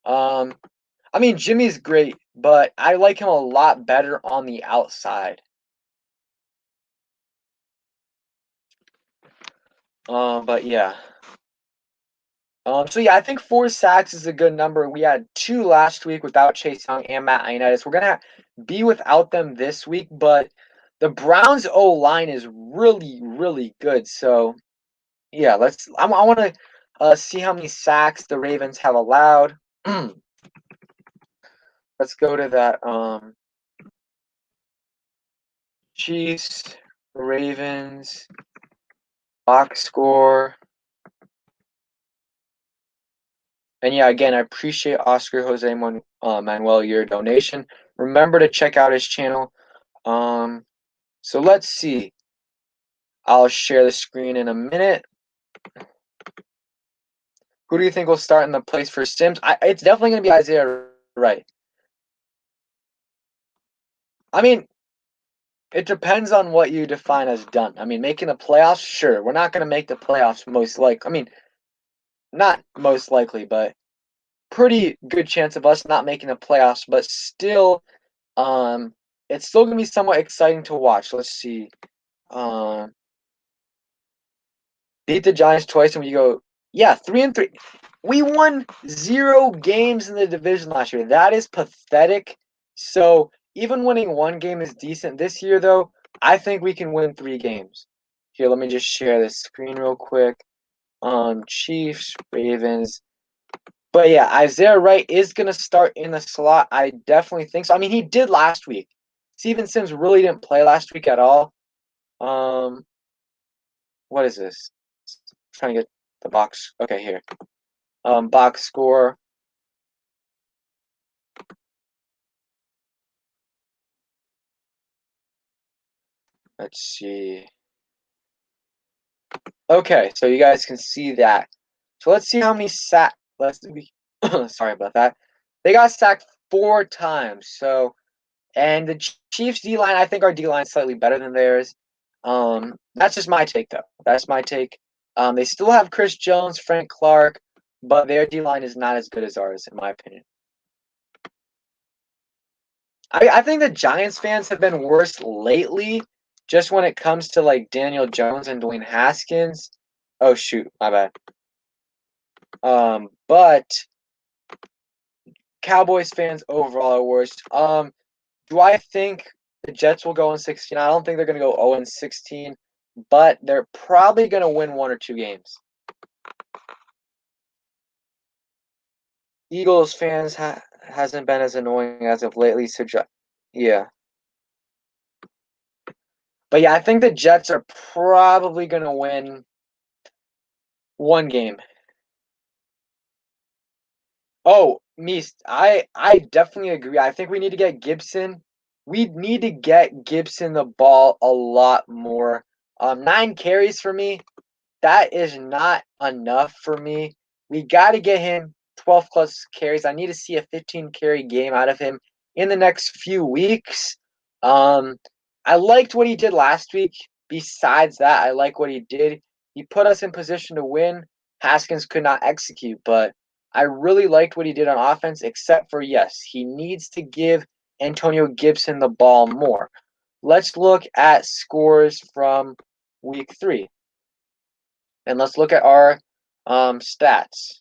I mean, Jimmy's great, but I like him a lot better on the outside. But yeah. So yeah, I think 4 sacks is a good number. We had 2 last week without Chase Young and Matt Ioannidis. We're gonna be without them this week, but the Browns O line is really, really good. So yeah, I want to see how many sacks the Ravens have allowed. Let's go to that. Chiefs, Ravens, box score. And yeah, again, I appreciate Oscar Jose Manuel your donation. Remember to check out his channel. So let's see. I'll share the screen in a minute. Who do you think will start in the place for Sims? It's definitely going to be Isaiah Wright. I mean, it depends on what you define as done. I mean, making the playoffs, sure. We're not going to make the playoffs most likely. I mean, not most likely, but pretty good chance of us not making the playoffs. But still, it's still going to be somewhat exciting to watch. Let's see. Beat the Giants twice, and we go, yeah, 3-3. We won 0 games in the division last year. That is pathetic. So even winning 1 game is decent. This year, though, I think we can win 3 games. Here, let me just share this screen real quick. Chiefs, Ravens. But yeah, Isaiah Wright is gonna start in the slot. I definitely think so. I mean, he did last week. Steven Sims really didn't play last week at all. What is this? Trying to get the box. Okay, here. Box score. Let's see. Okay, so you guys can see that. So let's see how many sack. Sorry about that. They got sacked 4 times. So, and the Chiefs D line, I think our D line is slightly better than theirs. That's just my take, though. That's my take. They still have Chris Jones, Frank Clark, but their D-line is not as good as ours, in my opinion. I think the Giants fans have been worse lately, just when it comes to like Daniel Jones and Dwayne Haskins. Oh shoot, my bad. But Cowboys fans overall are worst. Do I think the Jets will go in 16? I don't think they're gonna go 0-16, but they're probably gonna win 1 or 2 games. Eagles fans hasn't been as annoying as of lately, so yeah. But yeah, I think the Jets are probably gonna win 1 game. Oh, Meese, I definitely agree. I think we need to get Gibson. We need to get Gibson the ball a lot more. 9 carries for me, that is not enough for me. We got to get him 12 plus carries. I need to see a 15 carry game out of him in the next few weeks. Um, I liked what he did last week. Besides that, I like what he did. He put us in position to win. Haskins could not execute, but I really liked what he did on offense, except for, yes, he needs to give Antonio Gibson the ball more. Let's look at scores from week 3. And let's look at our stats.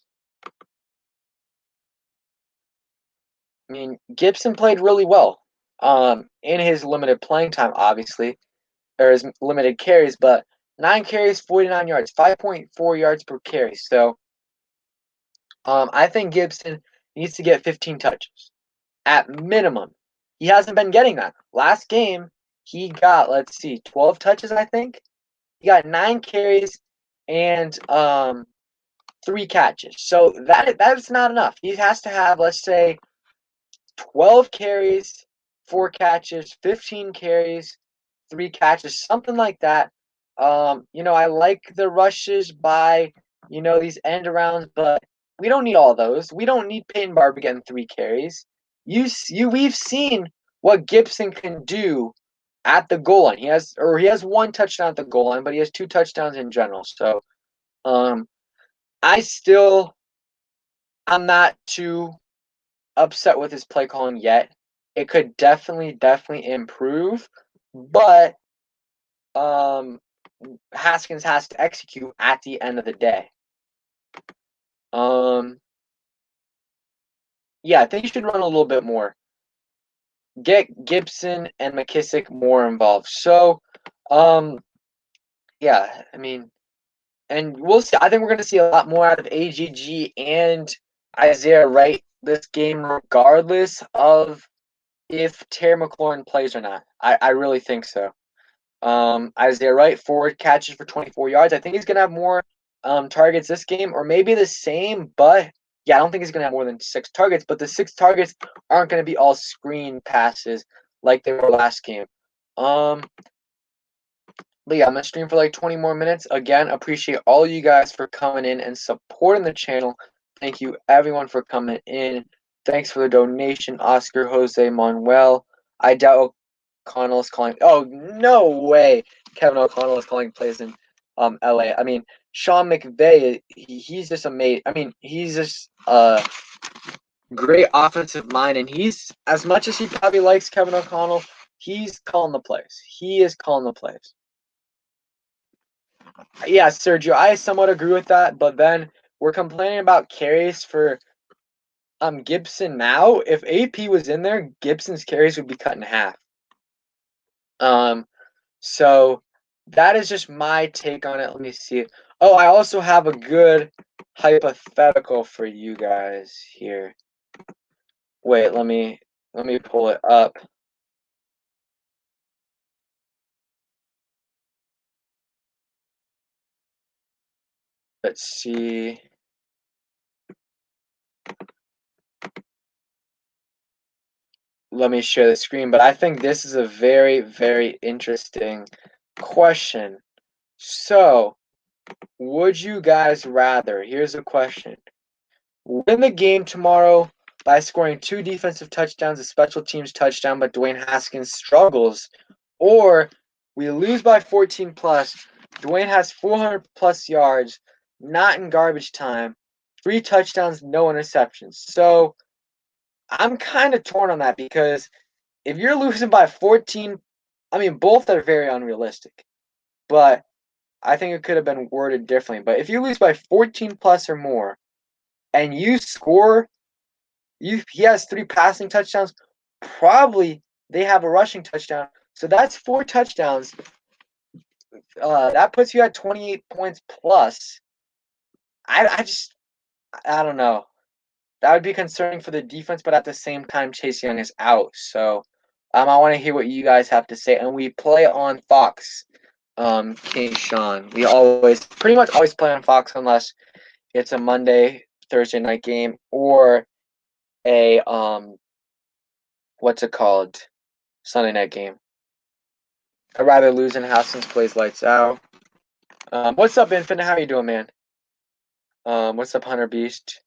I mean, Gibson played really well in his limited playing time, obviously, or his limited carries, but 9 carries, 49 yards, 5.4 yards per carry. So I think Gibson needs to get 15 touches at minimum. He hasn't been getting that. Last game, he got, let's see, 12 touches, I think. He got 9 carries and 3 catches. So that's not enough. He has to have, let's say, 12 carries, 4 catches, 15 carries, 3 catches, something like that. I like the rushes by, these end arounds, but we don't need all those. We don't need Peyton Barber getting 3 carries. We've seen what Gibson can do at the goal line. He has 1 touchdown at the goal line, but he has 2 touchdowns in general. So, I still I'm not too upset with his play calling yet. It could definitely improve, but um, Haskins has to execute at the end of the day. Yeah, I think you should run a little bit more. Get Gibson and McKissick more involved. So, yeah, I mean, and we'll see. I think we're going to see a lot more out of AGG and Isaiah Wright this game, regardless of if Terry McLaurin plays or not. I really think so. Isaiah Wright, 4 catches for 24 yards. I think he's going to have more targets this game, or maybe the same, but yeah, I don't think he's going to have more than 6 targets, but the 6 targets aren't going to be all screen passes like they were last game. But yeah, I'm going to stream for like 20 more minutes. Again, appreciate all you guys for coming in and supporting the channel. Thank you, everyone, for coming in. Thanks for the donation, Oscar Jose Manuel. I doubt O'Connell is calling. Oh, no way. Kevin O'Connell is calling plays in LA. I mean, Sean McVay, he's just amazing. I mean, he's just a great offensive mind, and he's, as much as he probably likes Kevin O'Connell, he's calling the plays. He is calling the plays. Yeah, Sergio, I somewhat agree with that, but then we're complaining about carries for Gibson now. If AP was in there, Gibson's carries would be cut in half. So that is just my take on it. Let me see. Oh, I also have a good hypothetical for you guys here. Wait, let me pull it up. Let's see. Let me share the screen, but I think this is a very, very interesting question. So, would you guys rather, here's a question, win the game tomorrow by scoring 2 defensive touchdowns, a special teams touchdown, but Dwayne Haskins struggles, or We lose by 14 plus. Dwayne has 400 plus yards, not in garbage time, 3 touchdowns, no interceptions. So I'm kind of torn on that because if you're losing by 14, I mean, both are very unrealistic, but I think it could have been worded differently. But if you lose by 14 plus or more and you score, he has 3 passing touchdowns, probably they have a rushing touchdown. So that's 4 touchdowns. That puts you at 28 points plus. I don't know. That would be concerning for the defense, but at the same time, Chase Young is out. So I want to hear what you guys have to say. And we play on Fox, King Sean. We pretty much always play on Fox unless it's a Monday, Thursday night game or a, what's it called? Sunday night game. I'd rather lose in house since plays lights out. What's up, Infinite? How you doing, man? What's up, Hunter Beast?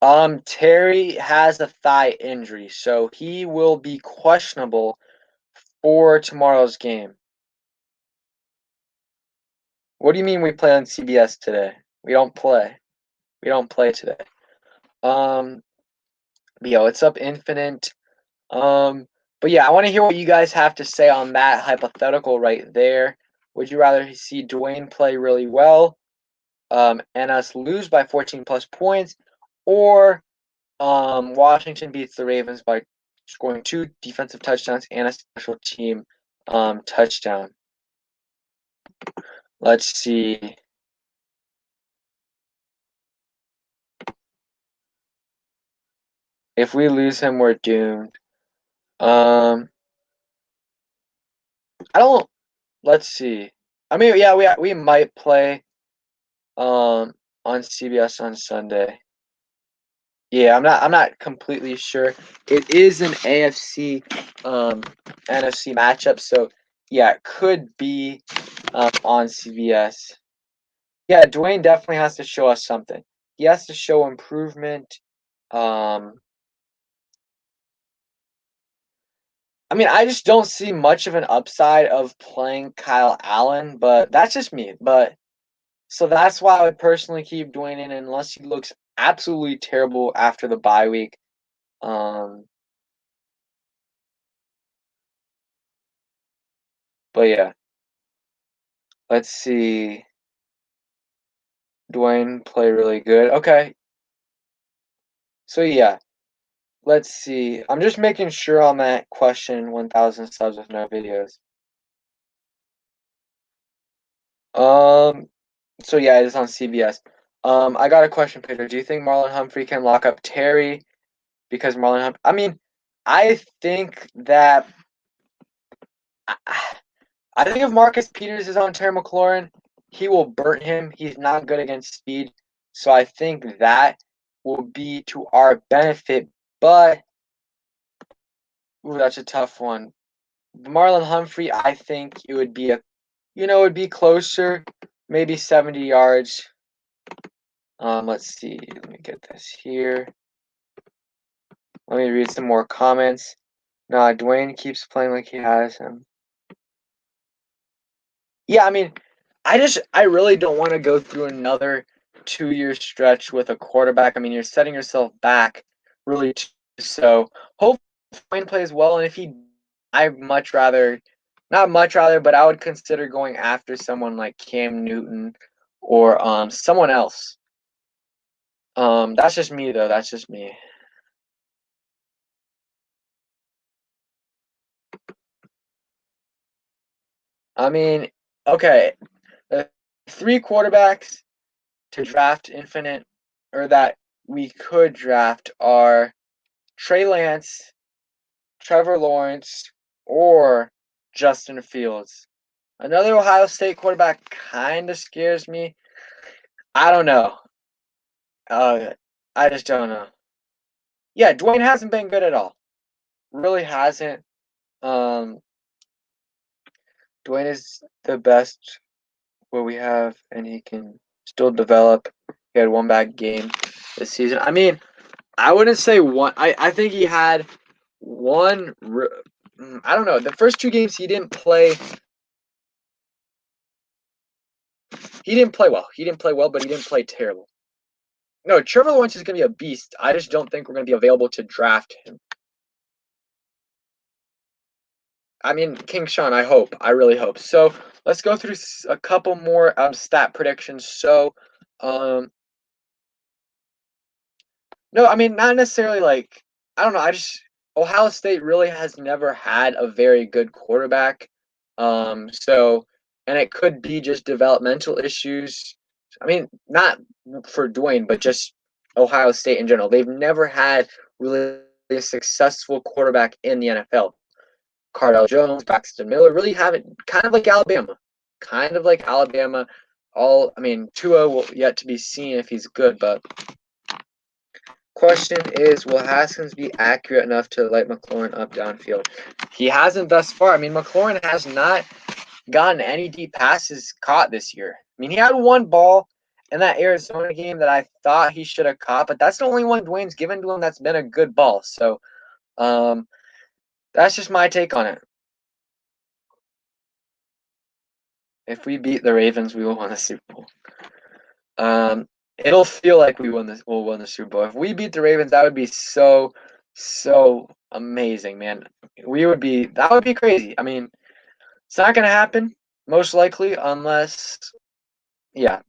Terry has a thigh injury, so he will be questionable for tomorrow's game. What do you mean we play on CBS today? We don't play. We don't play today. Yo, what's up, Infinite? But yeah, I want to hear what you guys have to say on that hypothetical right there. Would you rather see Dwayne play really well, and us lose by 14 plus points, or Washington beats the Ravens by scoring 2 defensive touchdowns and a special team touchdown? Let's see. If we lose him, we're doomed. I don't. Let's see. I mean, yeah, we might play on CBS on Sunday. Yeah, I'm not completely sure. It is an AFC NFC matchup, so yeah, it could be on CBS. Yeah, Dwayne definitely has to show us something. He has to show improvement. I mean, I just don't see much of an upside of playing Kyle Allen, but that's just me. But so that's why I would personally keep Dwayne in unless he looks absolutely terrible after the bye week. But yeah, let's see. Dwayne play really good. Okay. So yeah, let's see. I'm just making sure on that question 1,000 subs with no videos. So yeah, it is on CBS. I got a question, Peter. Do you think Marlon Humphrey can lock up Terry? Because Marlon Humphrey, I mean, I think that I think if Marcus Peters is on Terry McLaurin, he will burn him. He's not good against speed. So I think that will be to our benefit. But ooh, that's a tough one. Marlon Humphrey, I think it would be it would be closer, maybe 70 yards. Let's see. Let me get this here. Let me read some more comments. Nah, Dwayne keeps playing like he has him. Yeah, I mean, I really don't want to go through another 2-year stretch with a quarterback. I mean, you're setting yourself back really so hopefully Dwayne plays well, and if he I'd much rather not much rather, but I would consider going after someone like Cam Newton or someone else. That's just me though. That's just me. I mean, okay, the 3 quarterbacks to draft infinite or that we could draft are Trey Lance, Trevor Lawrence, or Justin Fields. Another Ohio State quarterback kind of scares me. I don't know. I just don't know. Yeah, Dwayne hasn't been good at all. Really hasn't. Um, Dwayne is the best what we have, and he can still develop. He had one bad game this season. I mean, I wouldn't say one. I think he had one I don't know. The first 2 games he didn't play. He didn't play well. He didn't play well, but he didn't play terrible. No, Trevor Lawrence is going to be a beast. I just don't think we're going to be available to draft him. I mean, King Sean, I hope. I really hope. So let's go through a couple more stat predictions. So, no, I mean, not necessarily like, I don't know. Ohio State really has never had a very good quarterback. So, and it could be just developmental issues. I mean, not for Dwayne, but just Ohio State in general. They've never had really a successful quarterback in the NFL. Cardell Jones, Braxton Miller really haven't, kind of like Alabama. Kind of like Alabama. Tua will yet to be seen if he's good, but question is, will Haskins be accurate enough to light Mclaurin up downfield? He hasn't thus far. I mean, Mclaurin has not gotten any deep passes caught this year. I mean, he had one ball in that Arizona game that I thought he should have caught, but that's the only one Dwayne's given to him that's been a good ball. So, that's just my take on it. If we beat the Ravens, we will win the Super Bowl. It'll feel like we'll win the Super Bowl. If we beat the Ravens, that would be so amazing, man. That would be crazy. I mean, it's not gonna happen, most likely, unless, yeah,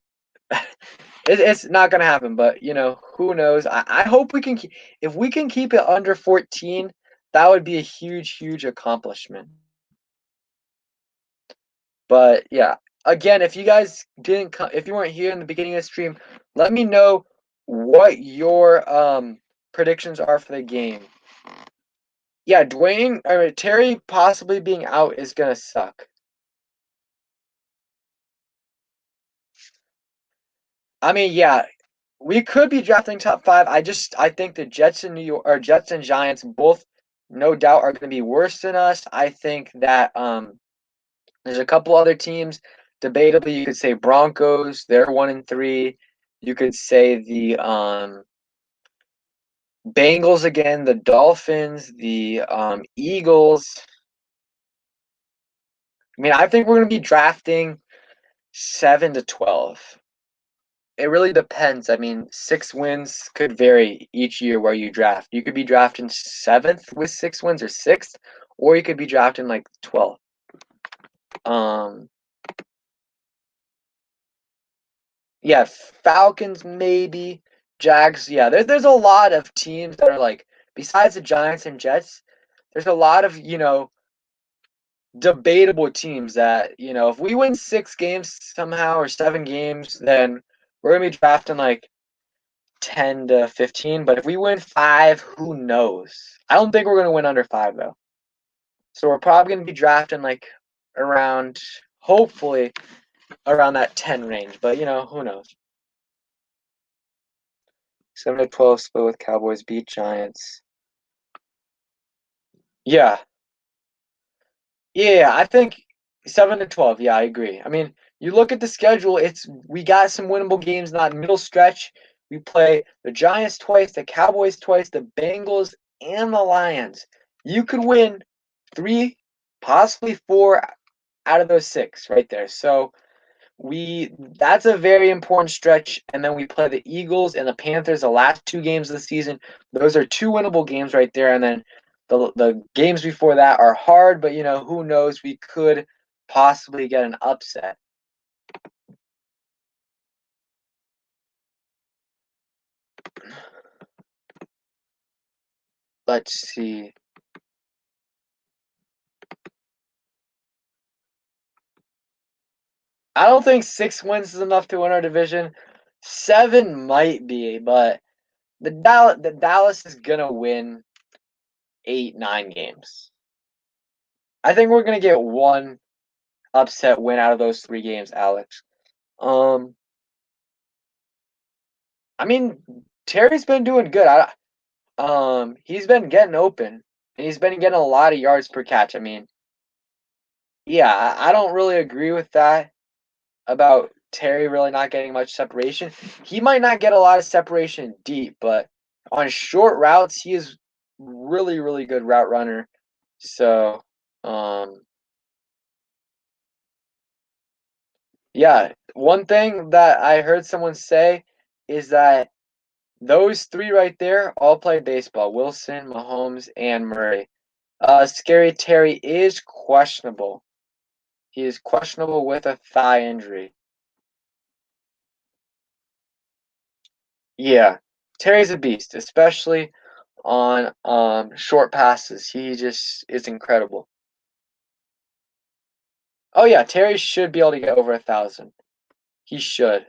it's not gonna happen. But who knows? I hope we can if we can keep it under 14, that would be a huge accomplishment. But yeah, again, if you guys if you weren't here in the beginning of the stream, let me know what your predictions are for the game. Yeah, Terry possibly being out is gonna suck. I mean, yeah, we could be drafting top 5. I think the Jets and Jets and Giants both, no doubt, are going to be worse than us. I think that there's a couple other teams. Debatably, you could say Broncos. They're 1-3. You could say the Bengals again, the Dolphins, the Eagles. I mean, I think we're going to be drafting 7 to 12. It really depends. I mean, 6 wins could vary each year where you draft. You could be drafting 7th with 6 wins or 6th, or you could be drafting like 12th. Yeah, Falcons maybe, Jags. Yeah, there's a lot of teams that are like, besides the Giants and Jets, there's a lot of debatable teams that if we win 6 games somehow or 7 games, then we're gonna be drafting like 10 to 15. But if we win 5, who knows? I don't think we're gonna win under 5 though. So we're probably gonna be drafting like around, hopefully around that 10 range. But who knows? 7 to 12 split with Cowboys beat Giants. Yeah. Yeah, I think 7 to 12. Yeah, I agree. I mean, you look at the schedule, we got some winnable games, not middle stretch. We play the Giants twice, the Cowboys twice, the Bengals, and the Lions. You could win 3, possibly 4 out of those 6 right there. So that's a very important stretch. And then we play the Eagles and the Panthers the last 2 games of the season. Those are 2 winnable games right there. And then the games before that are hard, but who knows? We could possibly get an upset. Let's see. I don't think 6 wins is enough to win our division. 7 might be, but the Dallas is gonna win 8, 9 games. I think we're gonna get 1 upset win out of those 3 games, Alex. I mean, Terry's been doing good. He's been getting open, and he's been getting a lot of yards per catch. I mean, yeah, I don't really agree with that about Terry really not getting much separation. He might not get a lot of separation deep, but on short routes, he is really good route runner. So, yeah, one thing that I heard someone say is that those three right there all play baseball: Wilson, Mahomes, and Murray. Scary Terry is questionable. He is questionable with a thigh injury. Yeah, Terry's a beast, especially on short passes. He just is incredible. Oh yeah, Terry should be able to get over 1,000. He should.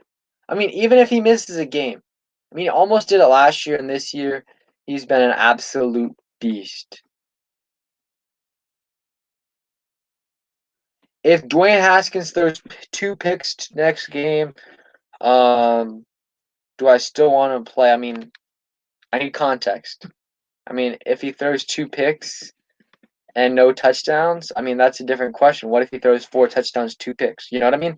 I mean, even if he misses a game. I mean, he almost did it last year, and this year he's been an absolute beast. If Dwayne Haskins throws two picks next game, um, do I still want him to play? I mean, I need context. I mean, if he throws two picks and no touchdowns, I mean, that's a different question. What if he throws four touchdowns, two picks? You know what I mean?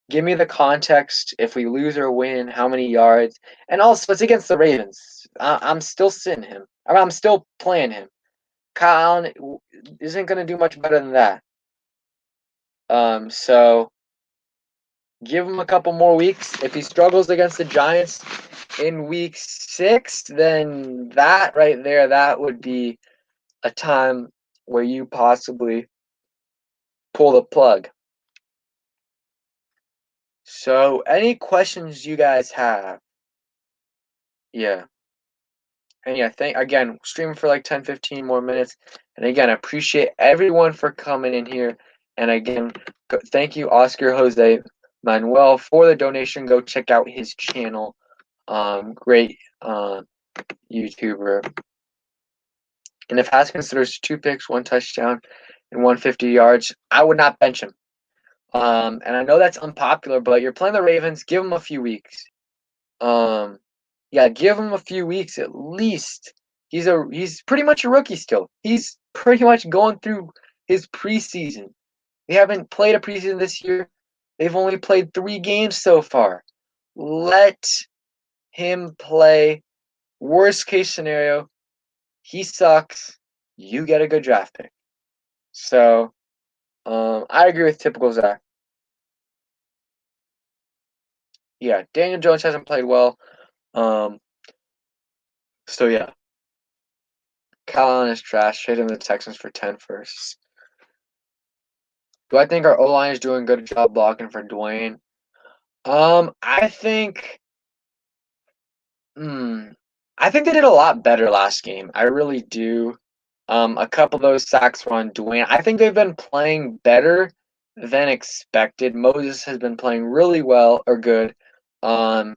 Give me the context. If we lose or win, how many yards? And also, it's against the Ravens. I'm still sitting him. I'm still playing him. Kyle Allen isn't going to do much better than that. So give him a couple more weeks. If he struggles against the Giants in week 6, then that right there, that would be a time where you possibly pull the plug. So, any questions you guys have? Yeah. And yeah, streaming for like 10, 15 more minutes. And again, I appreciate everyone for coming in here. And again, thank you, Oscar Jose Manuel, for the donation. Go check out his channel. Great YouTuber. And if Haskins throws two picks, one touchdown, and 150 yards, I would not bench him. And I know that's unpopular, but you're playing the Ravens. Give him a few weeks. Yeah, give him a few weeks at least. He's pretty much a rookie still. He's pretty much going through his preseason. They haven't played a preseason this year. They've only played 3 games so far. Let him play. Worst case scenario, he sucks. You get a good draft pick. So, I agree with typical Zach. Yeah, Daniel Jones hasn't played well. So yeah, Kyle Allen is trash. Trade him to the Texans for 10 firsts. Do I think our O-line is doing a good job blocking for Dwayne? I think I think they did a lot better last game. I really do. A couple of those sacks were on Dwayne. I think they've been playing better than expected. Moses has been playing really well or good. And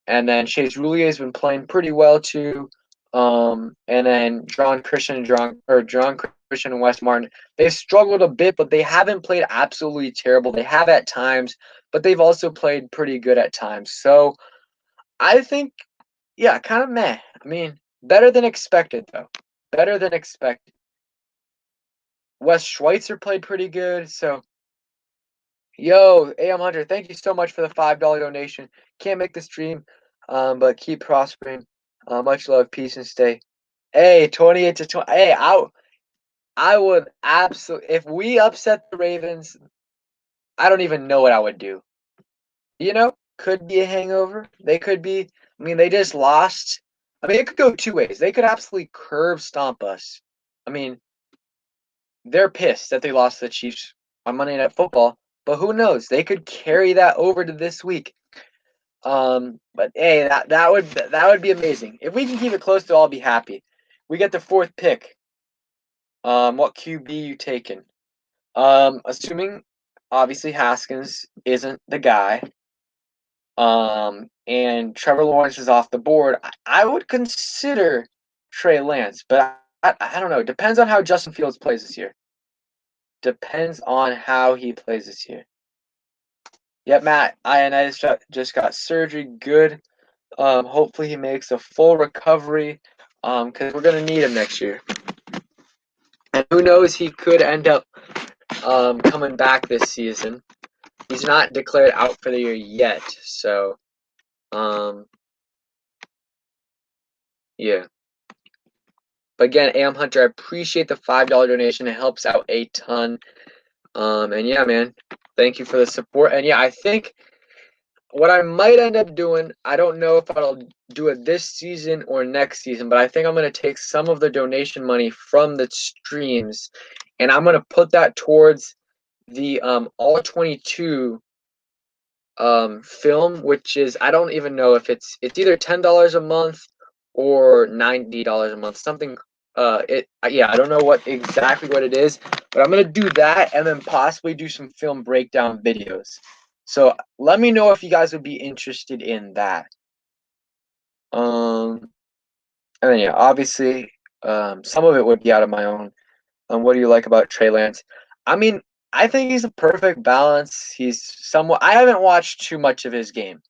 then Chase Roulier has been playing pretty well too. And then John Christian and Wes Martin, they've struggled a bit, but they haven't played absolutely terrible. They have at times, but they've also played pretty good at times. So I think, yeah, kind of meh. I mean, better than expected though. Better than expected. Wes Schweitzer played pretty good. So, yo, AM Hunter, thank you so much for the $5 donation. Can't make the stream, but keep prospering. Much love, peace, and stay. Hey, 28 to 20. Hey, I would absolutely, if we upset the Ravens, I don't even know what I would do. You know, could be a hangover. They could be. I mean, they just lost. I mean, it could go two ways. They could absolutely curb stomp us. I mean, they're pissed that they lost to the Chiefs on Monday Night Football, but who knows? They could carry that over to this week. But hey, that would be amazing. If we can keep it close, to I'll be happy. We get the 4th pick. What QB you taking? Assuming obviously Haskins isn't the guy. And Trevor Lawrence is off the board. I would consider Trey Lance, but I don't know. It depends on how Justin Fields plays this year. Depends on how he plays this year. Yep, Matt. I just got surgery. Good. Hopefully he makes a full recovery. Because we're gonna need him next year. And who knows? He could end up coming back this season. He's not declared out for the year yet. So, yeah. But again, AM Hunter, I appreciate the $5 donation. It helps out a ton. And yeah, man, thank you for the support. And yeah, I think what I might end up doing, I don't know if I'll do it this season or next season, but I think I'm going to take some of the donation money from the streams and I'm going to put that towards the all 22 film, which is, I don't even know if it's either $10 a month or $90 a month, something. Yeah, I don't know exactly what it is, but I'm gonna do that and then possibly do some film breakdown videos. So let me know if you guys would be interested in that. And then yeah, obviously, some of it would be out of my own. What do you like about Trey Lance? I mean, I think he's a perfect balance. He's somewhat. I haven't watched too much of his game,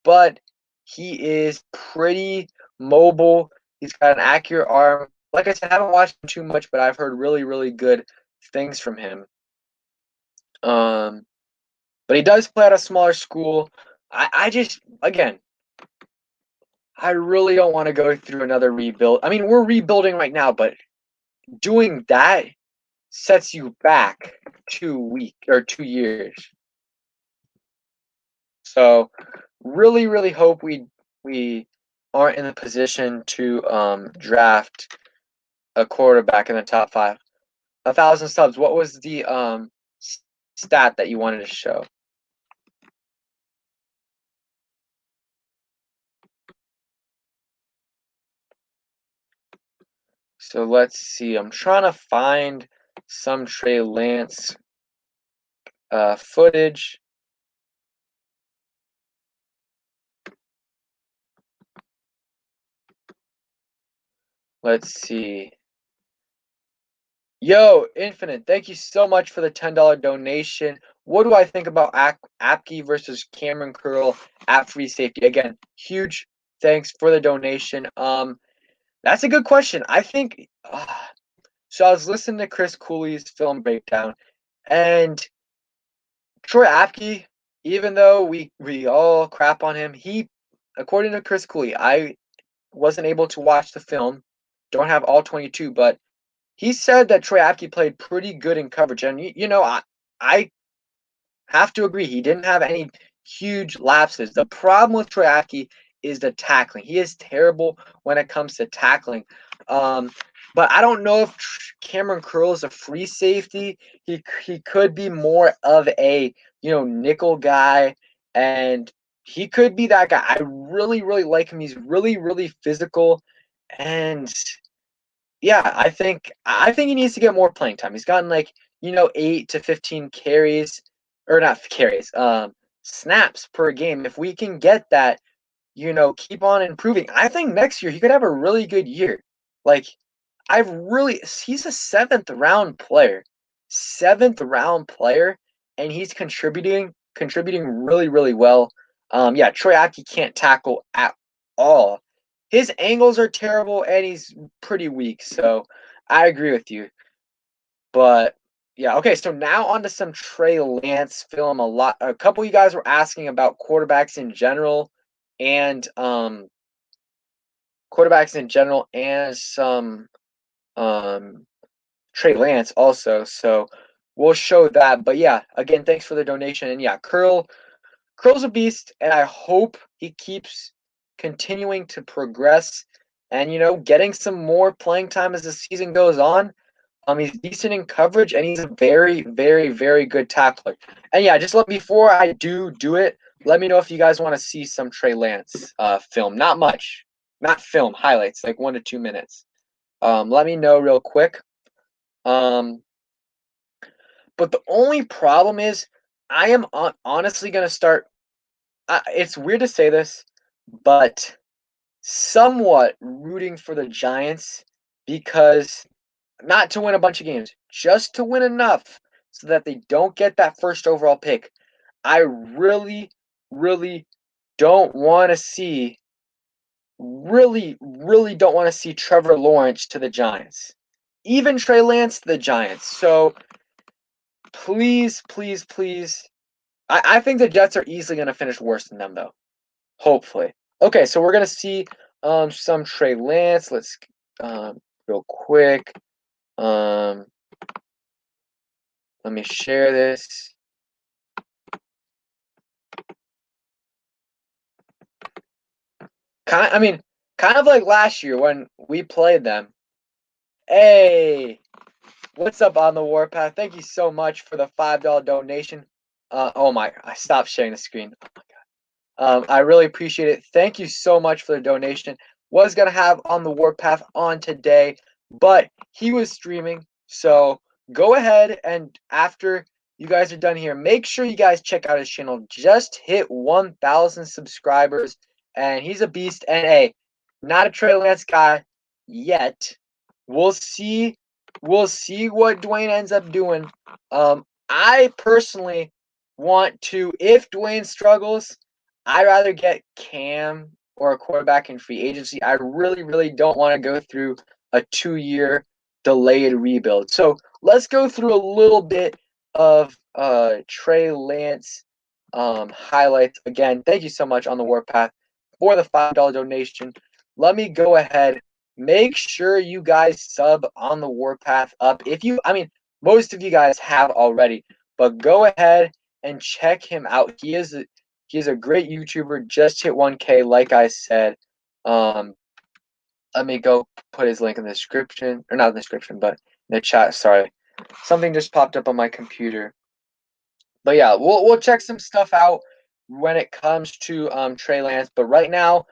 but he is pretty mobile. He's got an accurate arm. Like I said, I haven't watched him too much, but I've heard really, really good things from him. But he does play at a smaller school. I just, again, I really don't want to go through another rebuild. I mean, we're rebuilding right now, but doing that sets you back 2 years. So really, really hope we aren't in a position to draft a quarterback in the top 5. 1,000 subs. What was the stat that you wanted to show? So let's see. I'm trying to find some Trey Lance footage. Let's see. Yo, Infinite, thank you so much for the $10 donation. What do I think about Apke versus Cameron Curl at free safety? Again, huge thanks for the donation. That's a good question. I think so. I was listening to Chris Cooley's film breakdown, and Troy Apke, even though we all crap on him, according to Chris Cooley, I wasn't able to watch the film, don't have all 22, but he said that Troy Apke played pretty good in coverage, and I have to agree. He didn't have any huge lapses. The problem with Troy Apke is the tackling. He is terrible when it comes to tackling. But I don't know if Cameron Curl is a free safety. He could be more of a nickel guy, and he could be that guy. I really really like him. He's really really physical, and yeah, I think he needs to get more playing time. He's gotten 8 to 15 carries, or not carries, snaps per game. If we can get that, keep on improving. I think next year he could have a really good year. Like he's a seventh round player, and he's contributing really really well. Yeah, Troy Apke can't tackle at all. His angles are terrible, and he's pretty weak. So I agree with you. But yeah, okay. So now on to some Trey Lance film. A couple of you guys were asking about quarterbacks in general, and some Trey Lance also. So we'll show that. But yeah, again, thanks for the donation. And yeah, Curl's a beast, and I hope he keeps continuing to progress and getting some more playing time as the season goes on. He's decent in coverage, and he's a very, very, very good tackler. And yeah, before I do it, let me know if you guys want to see some Trey Lance film. Not much, not film highlights, like 1 to 2 minutes. Let me know real quick. But the only problem is, I am honestly gonna start. It's weird to say this, but somewhat rooting for the Giants, because not to win a bunch of games, just to win enough so that they don't get that first overall pick. I really, really don't want to see, really, really don't want to see Trevor Lawrence to the Giants. Even Trey Lance to the Giants. So please, please, please. I think the Jets are easily going to finish worse than them, though. Hopefully. Okay, so we're going to see some Trey Lance. Let's real quick. Let me share this. Kind of like last year when we played them. Hey, what's up on the Warpath? Thank you so much for the $5 donation. Oh my, I stopped sharing the screen. Oh my God. I really appreciate it. Thank you so much for the donation. Was gonna have on the Warpath on today, but he was streaming. So go ahead and after you guys are done here, make sure you guys check out his channel. Just hit 1,000 subscribers, and he's a beast. And hey, not a Trey Lance guy yet. We'll see. We'll see what Dwayne ends up doing. I personally want to, if Dwayne struggles, I'd rather get Cam or a quarterback in free agency. I really, really don't want to go through a 2-year delayed rebuild. So let's go through a little bit of Trey Lance highlights. Again, thank you so much on the Warpath for the $5 donation. Let me go ahead. Make sure you guys sub on the Warpath up. Most of you guys have already, but go ahead and check him out. He's a great YouTuber. Just hit 1K, like I said. Let me go put his link in the description, or not in the description, but in the chat. Sorry, something just popped up on my computer. But yeah, we'll check some stuff out when it comes to Trey Lance. But right now,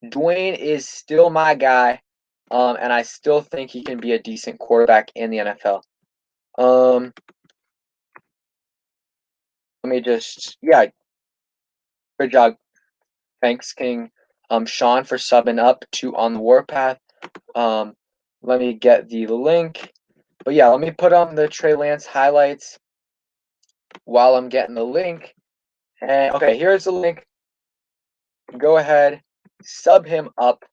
Dwayne is still my guy, and I still think he can be a decent quarterback in the NFL. Let me just, yeah, good job. Thanks, King. Sean for subbing up to On the Warpath. Let me get the link. But yeah, let me put on the Trey Lance highlights while I'm getting the link. And okay, here's the link. Go ahead, sub him up,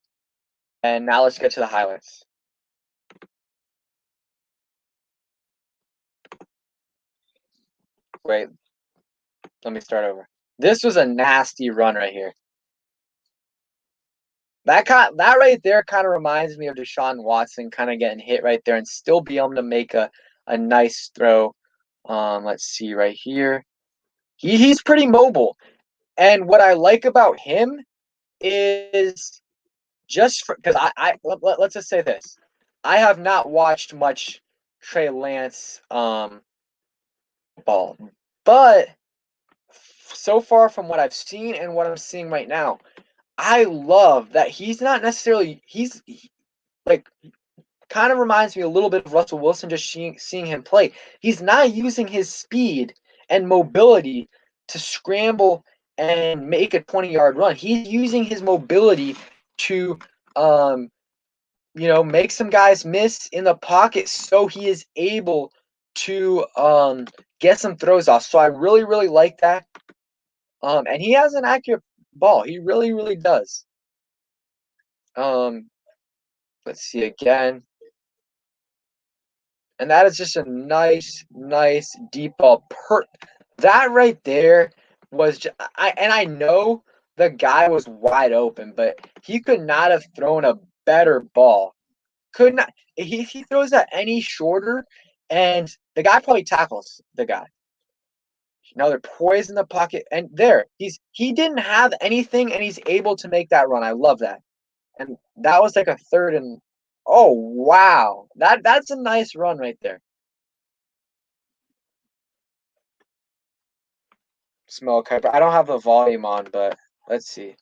and now let's get to the highlights. Wait, let me start over. This was a nasty run right here. That right there kind of reminds me of Deshaun Watson kind of getting hit right there and still be able to make a nice throw. Let's see right here. He's pretty mobile. And what I like about him is just because let's just say this. I have not watched much Trey Lance ball, but so far from what I've seen and what I'm seeing right now, I love that he's not necessarily like kind of reminds me a little bit of Russell Wilson just seeing him play. He's not using his speed and mobility to scramble and make a 20-yard run. He's using his mobility to make some guys miss in the pocket so he is able to get some throws off. So I really, really like that. And he has an accurate ball. He really, really does. Let's see again. And that is just a nice, nice deep ball. That right there was I know the guy was wide open, but he could not have thrown a better ball. Could not. He throws that any shorter, and the guy probably tackles the guy. Now they're poised in the pocket, and he didn't have anything, and he's able to make that run. I love that. And that was like a third and oh wow. That's a nice run right there. Smell Kuiper. I don't have the volume on, but let's see.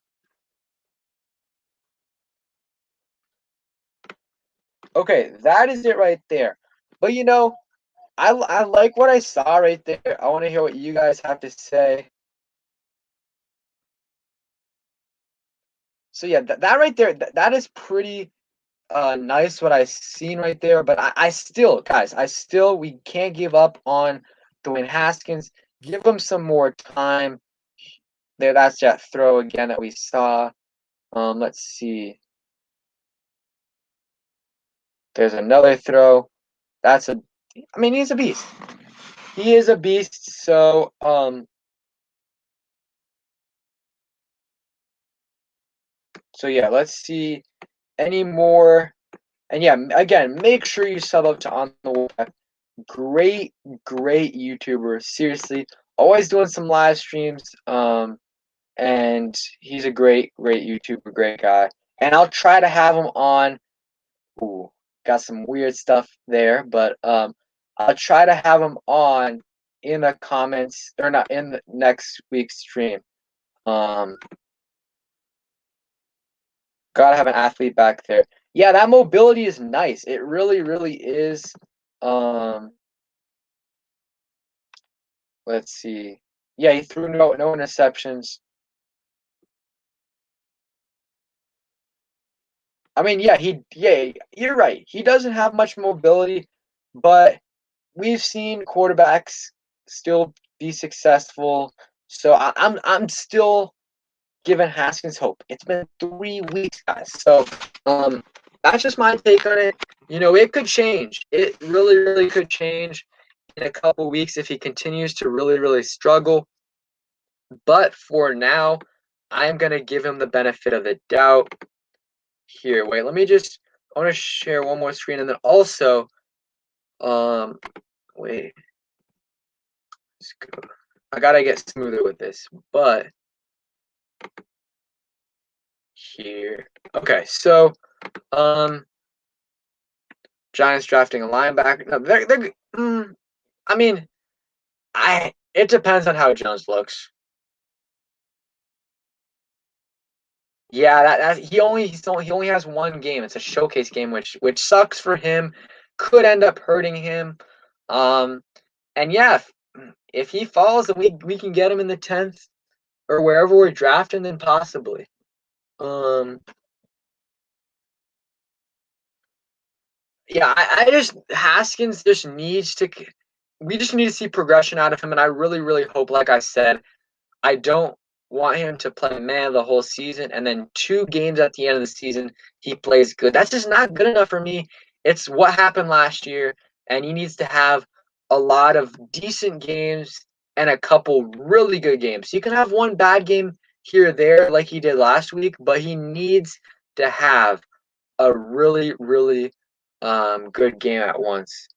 Okay, that is it right there. But I like what I saw right there. I want to hear what you guys have to say. So yeah, that right there, that is pretty nice what I seen right there. But I still, guys, we can't give up on Dwayne Haskins. Give him some more time. There, that's that throw again that we saw. Let's see. There's another throw. He's a beast. He is a beast. So yeah, let's see any more And yeah, again, make sure you sub up to On the Web. Great, great YouTuber. Seriously, always doing some live streams. And he's a great, great YouTuber, great guy. And I'll try to have him on. Ooh, got some weird stuff there, but I'll try to have him on in the comments or not in the next week's stream. Um, Gotta have an athlete back there. Yeah, that mobility is nice. It really, really is. Um, let's see. Yeah, he threw no interceptions. I mean, yeah, you're right. He doesn't have much mobility, but we've seen quarterbacks still be successful. So I'm still giving Haskins hope. It's been 3 weeks, guys. So that's just my take on it. It could change. It really, really could change in a couple weeks if he continues to really, really struggle. But for now, I'm gonna give him the benefit of the doubt. Here, wait, let me just. I want to share one more screen, and then also, wait. I gotta get smoother with this, but here. Okay, so Giants drafting a linebacker. No, I mean, it depends on how Jones looks. Yeah, he only has one game. It's a showcase game, which sucks for him. Could end up hurting him. And yeah, if he falls and we can get him in the 10th or wherever we're drafting, then possibly. Yeah, I just Haskins just needs to. We just need to see progression out of him, and I really, really hope, like I said, I don't want him to play man the whole season, and then 2 games at the end of the season he plays good. That's just not good enough for me. It's what happened last year, and he needs to have a lot of decent games and a couple really good games. He can have one bad game here or there, like he did last week, but he needs to have a really, really good game at once.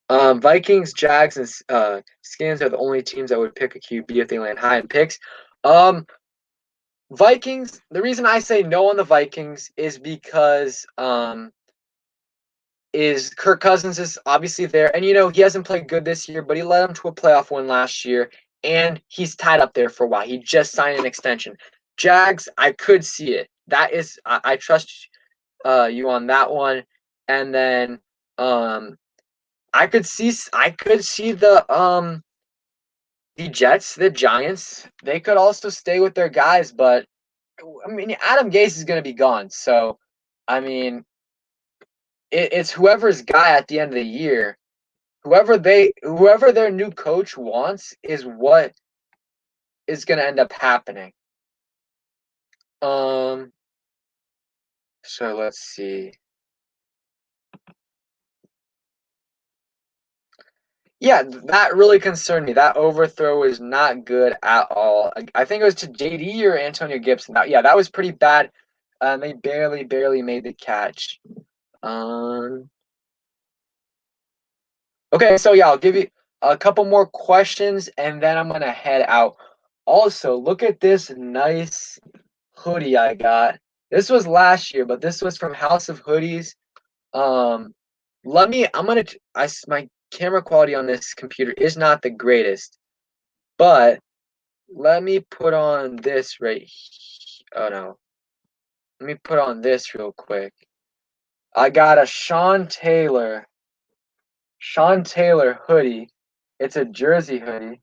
Vikings, Jags, and Skins are the only teams that would pick a QB if they land high in picks. Vikings. The reason I say no on the Vikings is because Kirk Cousins is obviously there, and he hasn't played good this year, but he led them to a playoff win last year, and he's tied up there for a while. He just signed an extension. Jags, I could see it. That is, I trust you on that one, and then I could see the Jets, the Giants. They could also stay with their guys, but I mean Adam Gase is going to be gone, so I mean it's whoever's guy at the end of the year, whoever their new coach wants is what is going to end up happening. So let's see. Yeah, that really concerned me. That overthrow is not good at all. I think it was to JD or Antonio Gibson. That was pretty bad. They barely made the catch. Okay, so yeah, I'll give you a couple more questions and then I'm gonna head out. Also, look at this nice hoodie I got. This was last year, but this was from House of Hoodies. Um, my camera quality on this computer is not the greatest, but let me put on this oh no. Let me put on this real quick. I got a Sean Taylor hoodie. It's a jersey hoodie.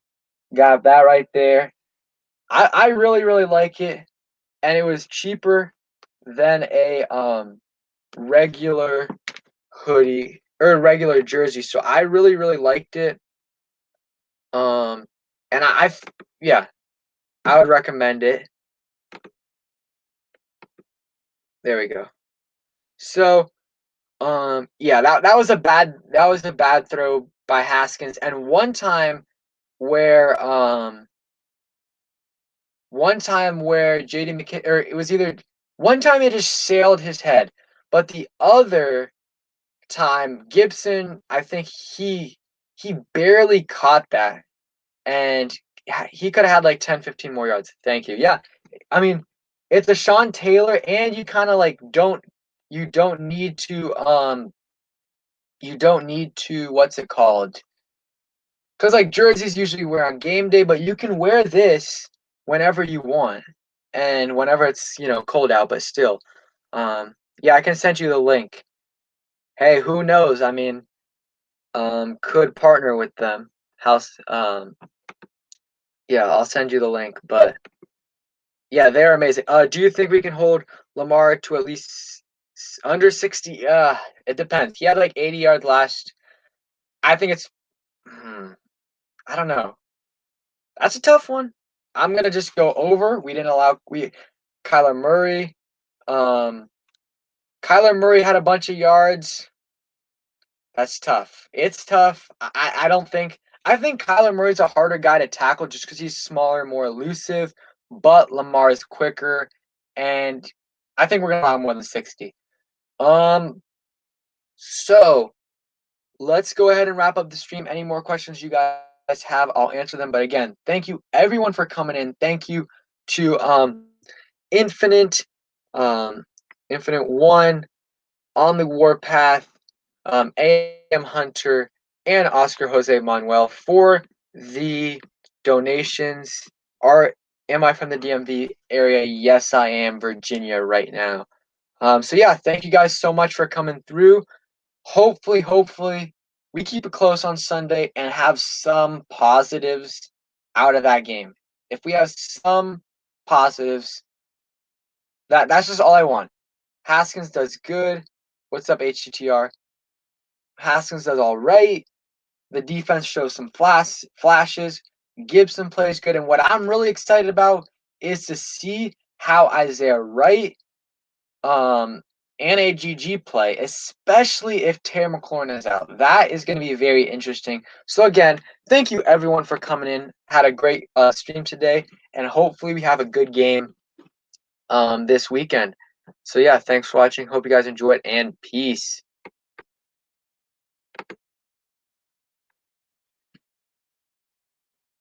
Got that right there. I really, really like it. And it was cheaper than a regular hoodie or regular jersey. So I really, really liked it. And yeah, I would recommend it. There we go. So yeah, that was a bad throw by Haskins. And one time where JD McKinney, or it was either one time it just sailed his head. But the other time, Gibson, I think he barely caught that, and he could have had like 10, 15 more yards. Thank you. Yeah, I mean, it's a Sean Taylor, and you kind of like don't need to what's it called? Because like jerseys usually wear on game day, but you can wear this whenever you want, and whenever it's cold out. But still, yeah, I can send you the link. Hey, who knows? I mean, could partner with them. House, yeah, I'll send you the link. But yeah, they're amazing. Do you think we can hold Lamar to at least under 60? It depends. He had like 80 yards last. I think it's. I don't know. That's a tough one. I'm gonna just go over. We didn't allow Kyler Murray. Um, Kyler Murray had a bunch of yards. That's tough. It's tough. I don't think. I think Kyler Murray's a harder guy to tackle just because he's smaller, more elusive. But Lamar is quicker, and I think we're gonna allow more than 60. So let's go ahead and wrap up the stream. Any more questions you guys have, I'll answer them. But again, thank you everyone for coming in. Thank you to Infinite, Infinite One, On the Warpath, AM Hunter, and Oscar Jose Manuel for the donations. Am I from the DMV area? Yes, I am, Virginia, right now. So yeah, thank you guys so much for coming through. Hopefully, we keep it close on Sunday and have some positives out of that game. If we have some positives, that's just all I want. Haskins does good. What's up, HTTR? Haskins does all right. The defense shows some flashes. Gibson plays good. And what I'm really excited about is to see how Isaiah Wright and AGG play, especially if Terry McLaurin is out. That is going to be very interesting. So again, thank you everyone for coming in. Had a great stream today, and hopefully we have a good game this weekend. So yeah, thanks for watching. Hope you guys enjoy it, and peace.